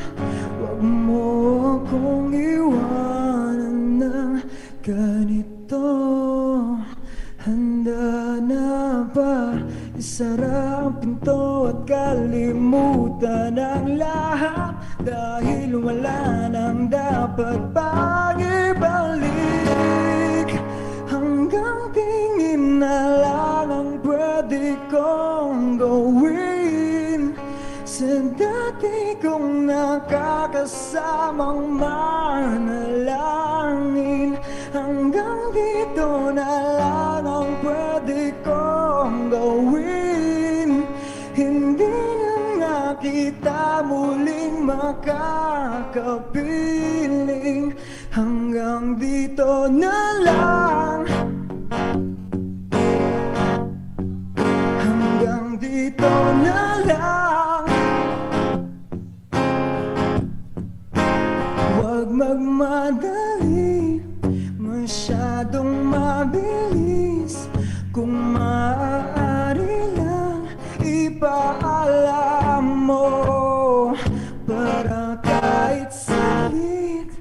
wag mo akong iwanan na ganito. Handa na ba isara ang pinto at kalimutan ang lahat, dahil wala nang dapat pang ibalik? Hanggang tingin na lang ang pwede kong gawin sa dati kong nakakasamang manalangin. Hanggang dito na lang ang pwede kong gawin. Hindi na nga kita muling makakapiling. Hanggang dito na lang. Hanggang dito na lang. Huwag magmadali, masyadong mabilis. Kung maaari lang, ipaalam mo, para kahit saglit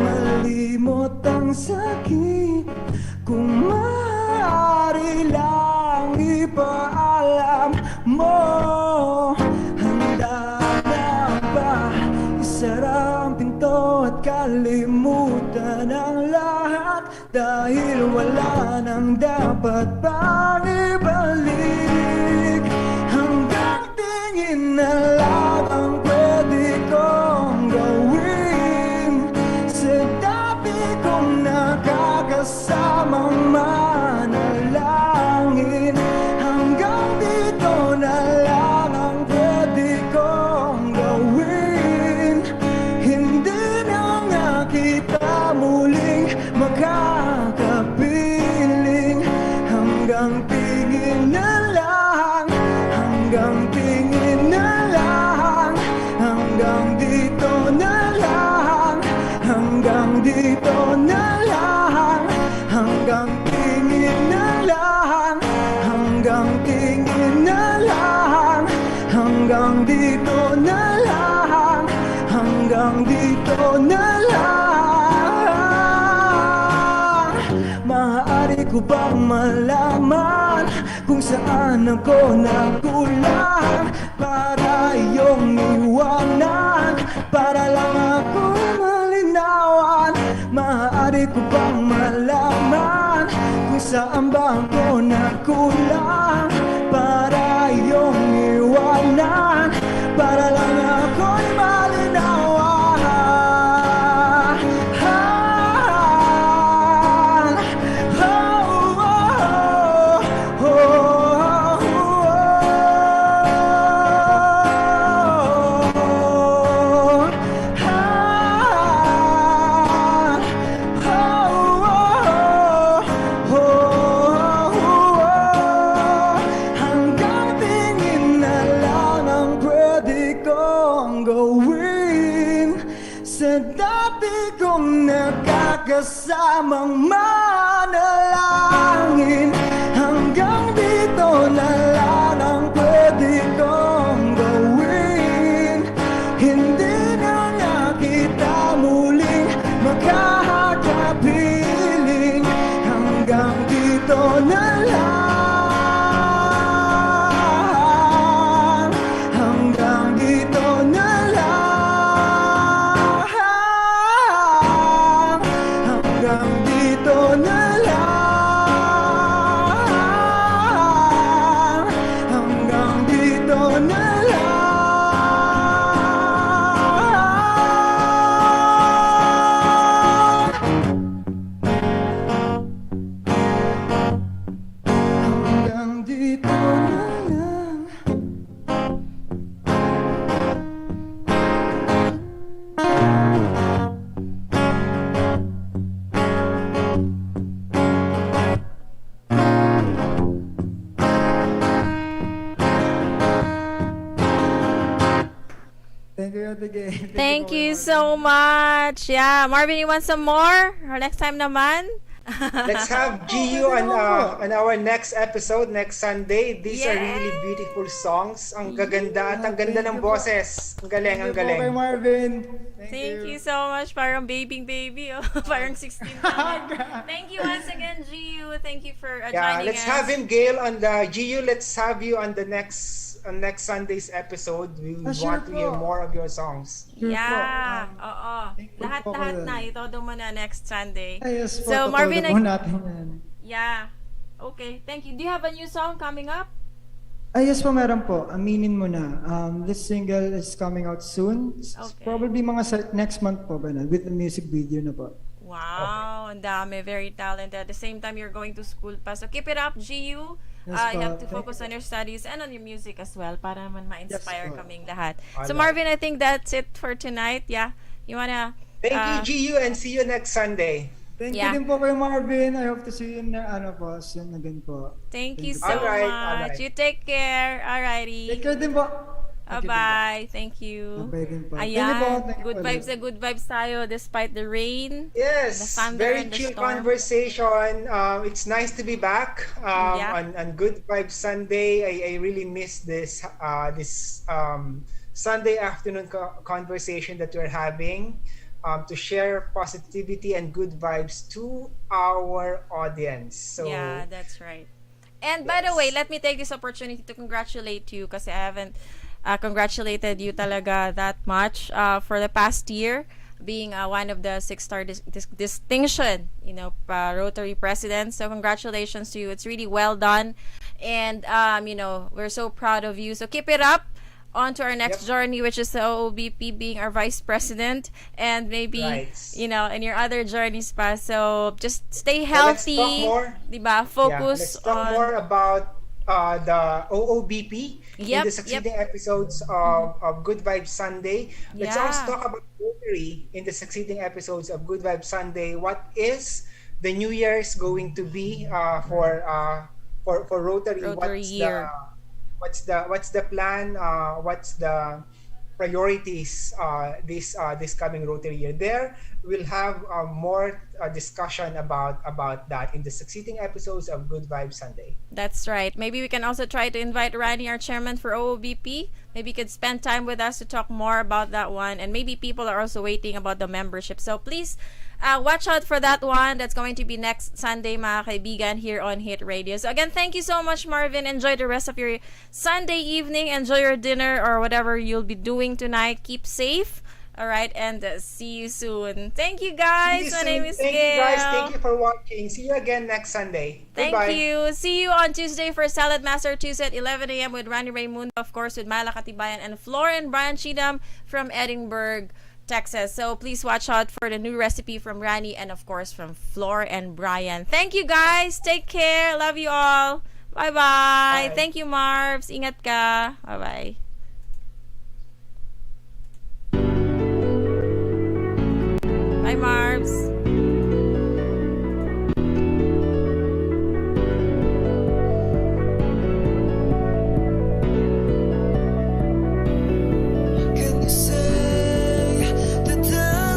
malimot ang sakit. Kung maaari lang, ipaalam mo. Handa na ba isara ang pinto at kalimutan ang lahat, dahil wala nang dapat pang ibalik? Hanggang tingin na lang ang pwede kong gawin sa dati kong nakakasamang manalangin. Hanggang dito na lang ang pwede kong gawin. Hindi na nga kita muling makakapiling. Hanggang tingin na lang, hanggang tingin na lang, hanggang dito na lang, hanggang dito na lang, hanggang tingin na lang, hanggang tingin na lang, hanggang dito na lang, hanggang dito na lang. Maaari ko bang malaman kung saan ako nagkulang, para iyong iwanan, para lang ako malinawan? Maaari ko bang malaman kung saan ba ako nagkulang, para iyong iwanan, para lang ako'y malinawan? Sa dati kong nakakasamang manalangin, hanggang dito na lang ang pwede kong gawin. Hindi na nga kita muling makakapiling, hanggang dito na lang, hanggang dito na lang, hanggang dito na lang, hanggang dito na lang. Hanggang dito na lang. Thank you, Ate Gay. Thank you so much. Yeah, Marvin, you want some more? Or next time naman? Let's have GU on our next episode next Sunday. These are really beautiful songs. Ang gaganda at ang ganda ng boses. Ang galing, ang Thank you po kay galing. Marvin. Thank you so much. Parang baby. Oh. Parang 16 naman. Thank you once again, Giu. Thank you for Yeah, joining let's us. have him, Gail, on the GU. Let's have you on the next Sunday's episode. We Sure want to hear po. more of your songs. Sure Yeah. po. Oo. Thankful po Lahat-lahat ako na. dun. Itodo mo na next Sunday. Ay, yes po, So, tutulog Marvin, po natin yan. Yeah. Okay. Thank you. Do you have a new song coming up? Ay, yes po, meron po. Aminin mo na. This single is coming out soon. Okay. Probably mga next month po, ganun, with a music video na po. Wow. Ang dami. Very talented. At the same time, you're going to school pa. So, keep it up, GU. Yes, You po. have to Thank focus on your studies and on your music as well para naman ma-inspire Yes, po. kaming lahat. So, Alright. Marvin, I think that's it for tonight. Yeah. You wanna... Thank you, GU, and see you next Sunday. Thank Yeah. you din po kay Marvin. I hope to see you na soon again po. Thank you so Alright, much. alright. You take care. Alrighty. Take care din po. Bye-bye. Thank you. Bye din po. Thank you Ayan. po. Thank you Good po. vibes na good vibes tayo despite the rain. The Yes, thunder very and the chill storm. conversation. It's nice to be back Yeah. on Good Vibes Sunday. I really miss this Sunday afternoon conversation that we're having to share positivity and good vibes to our audience. So Yeah, that's right. And by the way, let me take this opportunity to congratulate you kasi I haven't congratulated you talaga that much for the past year being one of the 6-star distinction, Rotary president. So congratulations to you. It's really well done. And, we're so proud of you. So keep it up. On to our next journey, which is the OOBP being our vice president, and maybe Right. in your other journeys pa. So just stay let's healthy, talk more. diba? let's Focus talk on more about the OOBP in the succeeding episodes of Good Vibes Sunday. Let's Yeah. also talk about Rotary in the succeeding episodes of Good Vibes Sunday. What is the New Year's going to be for Rotary? Rotary year. What's the plan? What's the priorities this coming Rotary year? There we'll have more discussion about that in the succeeding episodes of Good Vibes Sunday. That's right. Maybe we can also try to invite Rani, our chairman for OOBP. Maybe he could spend time with us to talk more about that one. And maybe people are also waiting about the membership. So please watch out for that one. That's going to be next Sunday, mga kaibigan, here on Hit Radio. So again, thank you so much, Marvin. Enjoy the rest of your Sunday evening. Enjoy your dinner or whatever you'll be doing tonight. Keep safe. All right, and see you soon. Thank you, guys. My name is Thank Gail. you guys. Thank you for watching. See you again next Sunday. Thank Goodbye. you. See you on Tuesday for Salad Master Tuesday at 11 a.m. with Rani Raymundo, of course, with Myla Katibayan and Flora and Brian Cheatham from Edinburgh, Texas. So please watch out for the new recipe from Rani and, of course, from Flora and Brian. Thank you, guys. Take care. Love you all. Bye-bye. Bye. Thank you, Marvs. Ingat ka. Bye-bye. Bye, Marvs. Can you say the time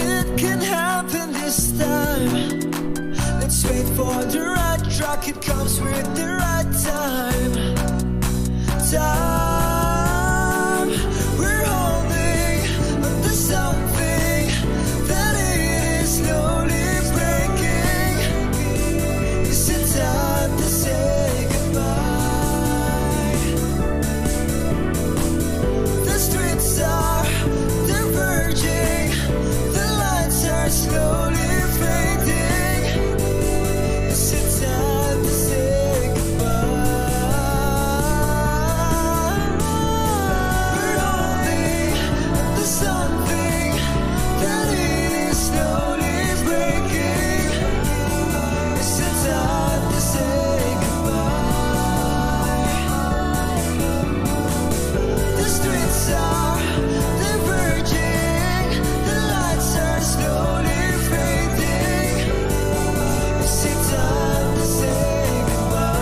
it can happen this time. Let's wait for the right track, it comes with the right time. We're holding onto something that it is slowly breaking. Is it time to say goodbye? The streets are diverging, the lights are slowly fading. Is it time to say goodbye? We're holding onto something that is slowly breaking. Is it time to say goodbye? The streets are diverging, the lights are slowly fading. Is it time to say goodbye?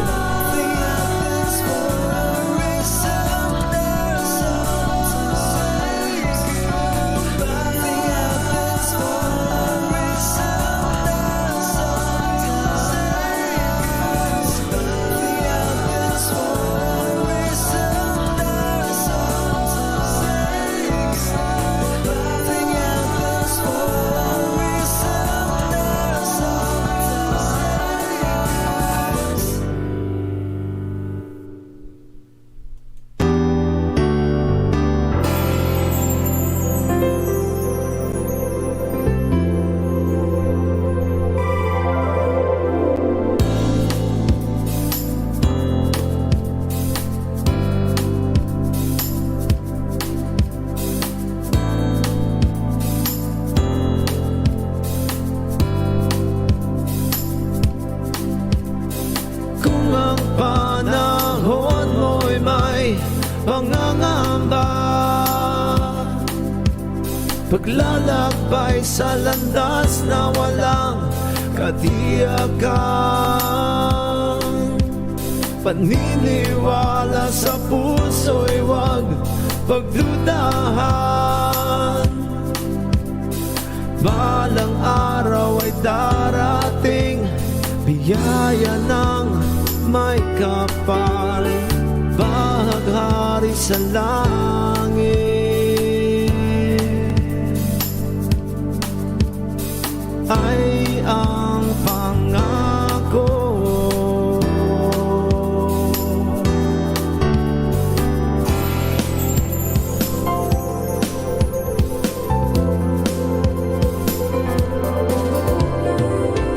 Nothing happens for a reason. There's something to say goodbye. Nothing happens for a reason. There's something to say goodbye. Nothing happens for a reason. There's something to say goodbye. Nothing happens for a reason. There's Kung ang panahon mo'y may pangangamba, paglalakbay sa landas na walang katiyakan, paniniwala sa puso'y wag pagdudahan. Balang araw ay darating, biyaya ng may kapal, bahaghari sa langit ay ang pangako.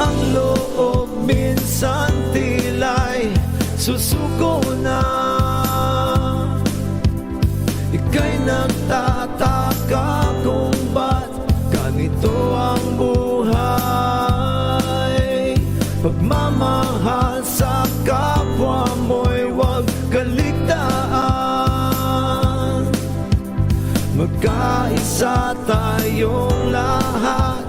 Ang loob minsan tila'y susuko na, ika'y nagtataka kung ba't ganito ang buhay. Pagmamahal sa kapwa mo'y huwag kaligtaan, magkaisa tayong lahat,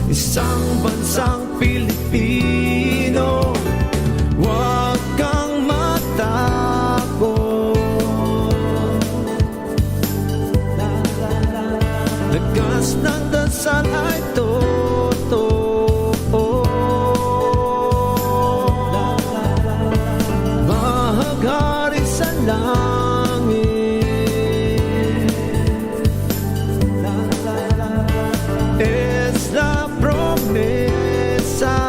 isang bansang Pilipino. Huwag kang matakot, lakas ng dasal ay totoo. Mahaghari sa langit, es la promesa.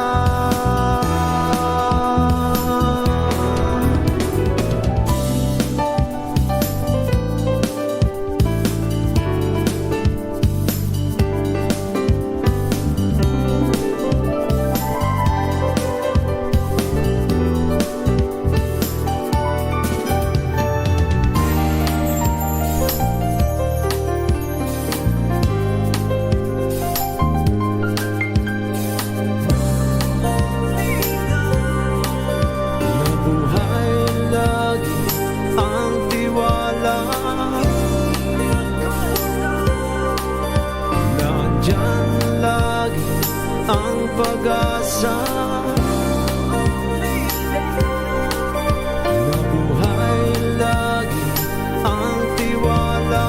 pag-asa. Nabuhay lagi ang tiwala.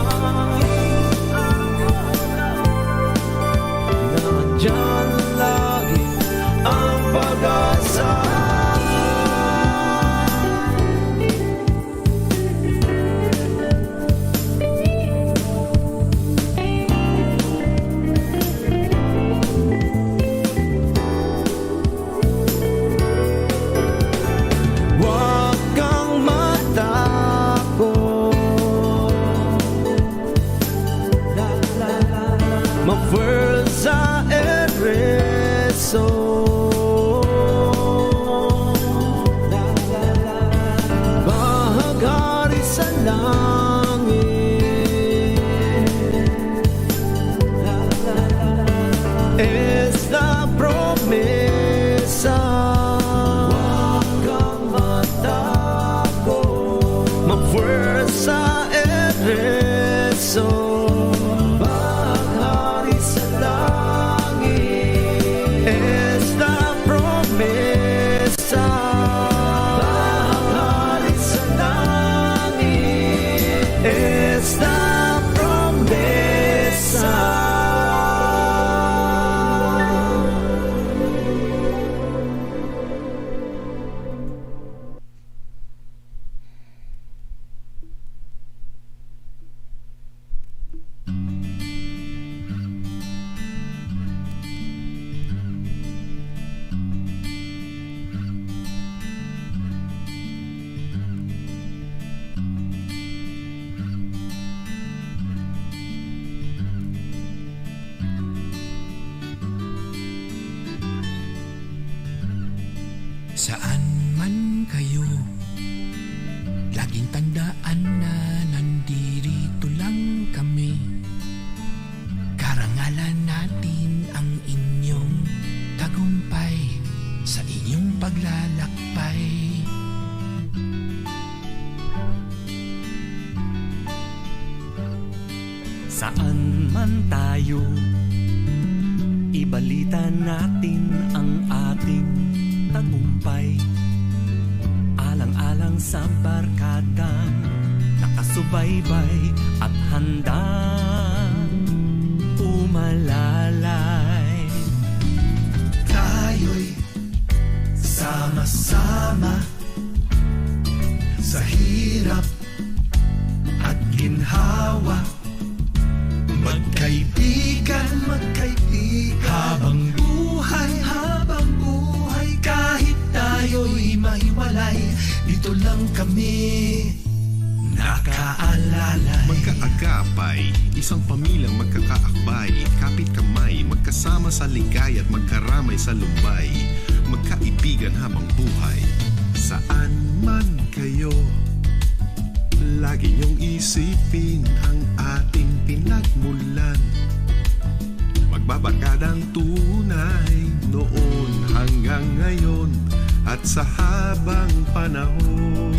Mafuerza el rezo. Bahagari sa langit es la promesa. Huwag kang matakot. Mafuerza el rezo. Bahagari sa langit es la promesa. Bahagari sa langit es la promesa. Saan man kayo, laging tandaan na nandirito lang kami. Karangalan natin ang inyong tagumpay sa inyong paglalakbay. Saan man tayo, ibalita natin ang ating tagumpay. Alang-alang sa barkadang nakasubaybay at handang umalalay. Tayo'y sama-sama sa hirap at ginhawa. Magkaibigan, habang buhay, kahit tayo'y mahiwalay, dito lang kami nakaalalay. Magkaagapay, isang pamilyang magkakaakbay, kapit kamay, magkasama sa ligay at magkaramay sa lumbay. Magkaibigan habang buhay, saan man kayo, lagi niyong isipin ang ating pinagmulan. Magbabarkadang tunay noon hanggang ngayon at sa habang panahon.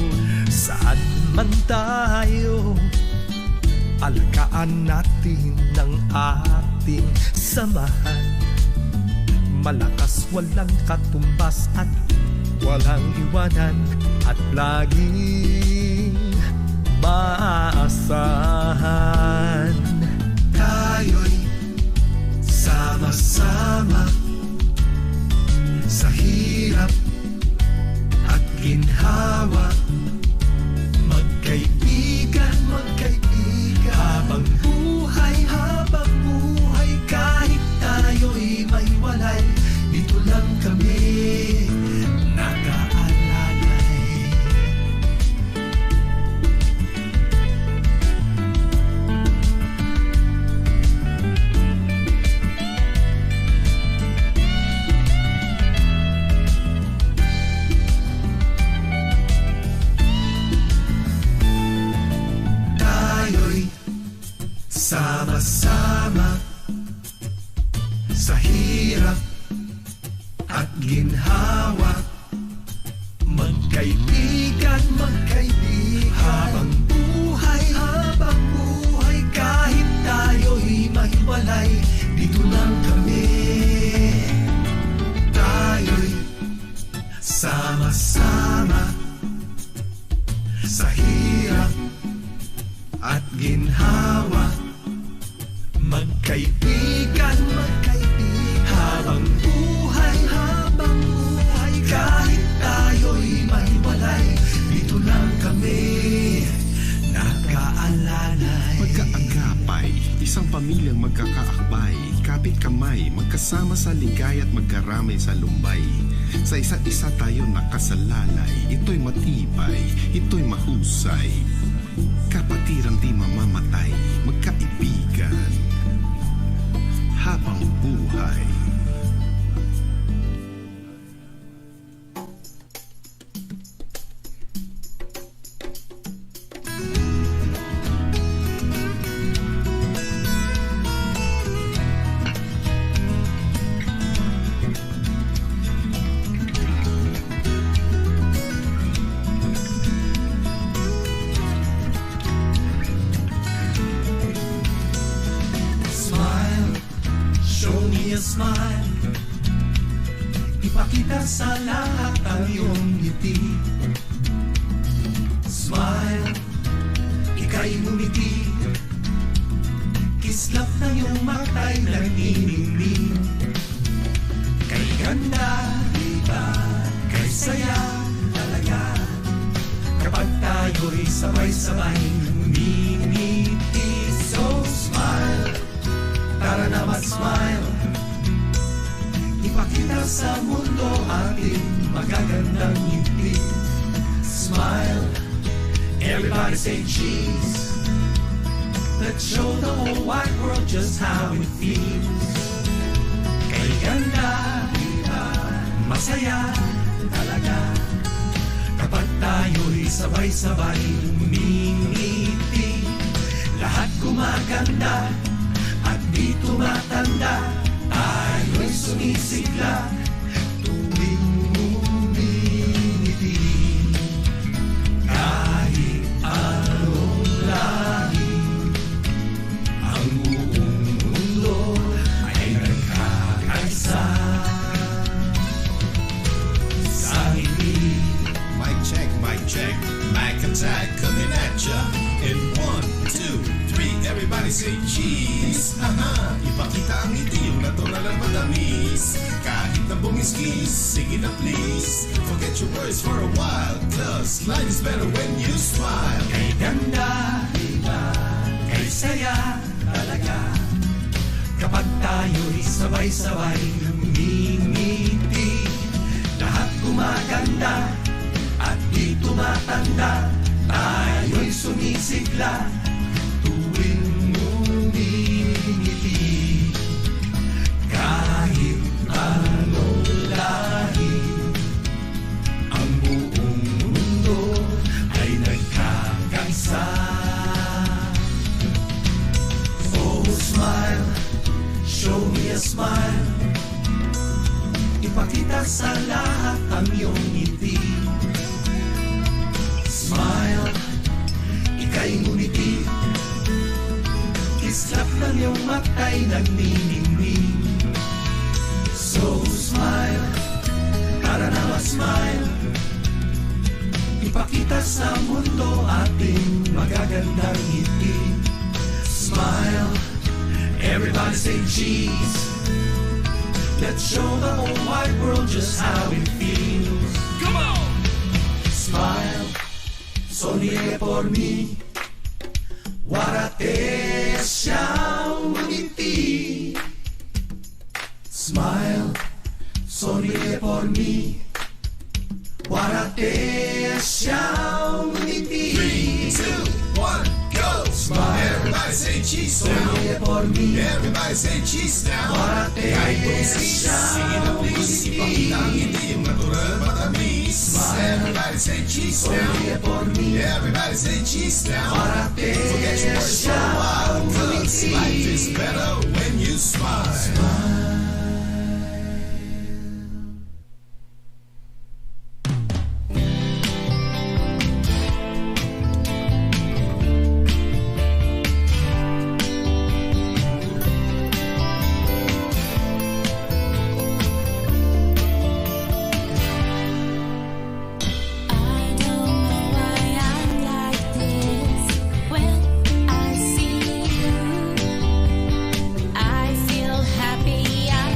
Saan man tayo, alagaan natin ng ating samahan. Malakas, walang katumbas at walang iwanan, at laging maaasahan. Tayo'y sama-sama sa hirap at ginhawa. Magkaibigan, habang buhay, kahit tayo'y mahiwalay, dito lang kami nakaalalay. Sama-sama sa hirap at ginhawa. Magkaibigan, habang buhay, kahit tayo'y mahiwalay, dito lang kami. Tayo'y sama-sama sa hirap at ginhawa. Magkaibigan, habang buhay, kahit tayo'y mahiwalay, dito lang kami nakaalalay. Magkaagapay, isang pamilyang magkakaakbay, kapit kamay, magkasama sa ligay at magkaramay sa lumbay. Sa isa't isa tayo nakasalalay, ito'y matibay, ito'y mahusay. Kapatirang di mamamatay, magkaibigan a smile. Ipakita sa lahat ang iyong ngiti. Smile, ika'y ngumiti. Kislap ng iyong mata'y nagniningning. Kay ganda, diba? Kay saya talaga. Kapag tayo'y sabay-sabay ngumingiti. So smile, tara na mag-smile. Ipakita sa mundo ating magagandang ngiti. Smile, everybody say cheese. Let's show the whole wide world just how it feels. Kay ganda, diba? Masaya talaga. Kapag tayo'y sabay-sabay umingiti. Lahat gumaganda at di tumatanda. Tayo'y sumisigla tuwing umingiti. Kahit anong lahi, ang buong mundo ay nagkakaisa. Sa ngiti. Mic check, Mac attack coming at ya. In 1, 2, 3, everybody say cheese. Haha, ipakita ang ngiti yung natural at matamis. Kahit na bumiskis, sige na please. Forget your words for a while, cause life is better when you smile. Kay ganda, diba? Kay saya talaga. Kapag tayo'y sabay-sabay ngumingiti. Lahat gumaganda at di tumatanda. Tayo'y sumisigla tuwing umingiti. Kahit anong lahi, ang buong mundo ay nagkakaisa. Oh, smile, show me a smile. Ipakita sa lahat ang iyong ngiti. Smile, ika'y ngumiti. Kislap ng iyong mata'y nagniningning. So smile, tara na mag-smile. Ipakita sa mundo ating magagandang ngiti. Smile, everybody say cheese. Let's show the whole wide world just how it feels. Come on! Smile, sonríe por mí. Guárate siyang ngumiti. Smile, sonríe por mí. Guárate siyang ngumiti. 3, 2, 1, go! Smile, everybody say cheese now. sonríe por mí. Everybody say cheese now. Guárate Kahit bumiskis, sige na please. Ipakita ang ngiti yung natural matamis. Everybody say cheese now. sonríe por mí. Everybody say cheese now. Guárate Forget your words for a while, cause life is better when you smile. I don't know why I'm like this. When I see you, I feel happy. I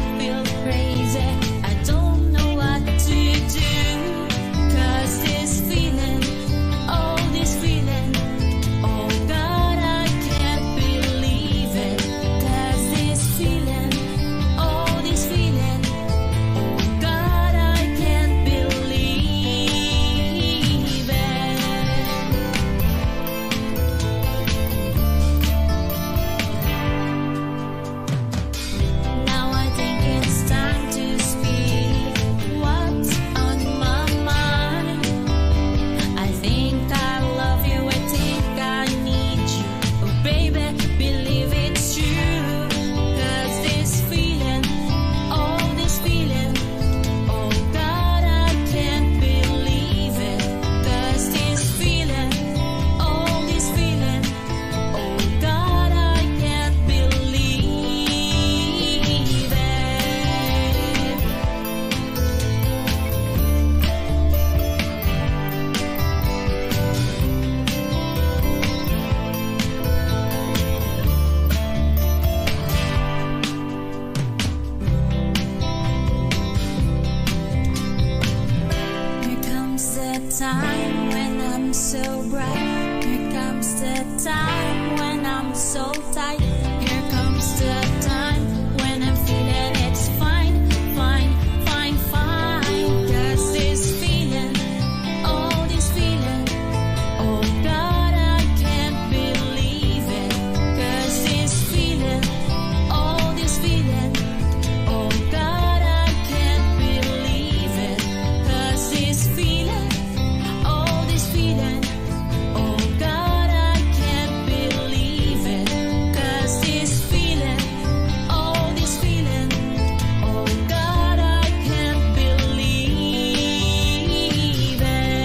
so bright. Here comes the time when I'm so tight. Here comes the time when I'm feeling it's fine, fine, fine, fine. 'Cause this feeling, oh this feeling, oh God I can't believe it. 'Cause this feeling, oh this feeling, oh God I can't believe it. 'Cause this feeling, oh this feeling, oh God I can't believe it. 'Cause this feeling, oh this feeling, oh God I can't believe it.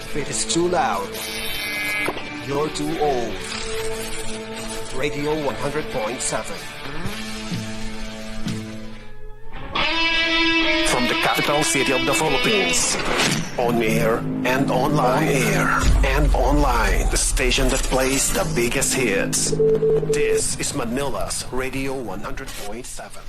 If it is too loud, you're too old. Radio 100.7. From the capital city of the Philippines. On air and online. On air and online. The station that plays the biggest hits. This is Manila's Radio 100.7.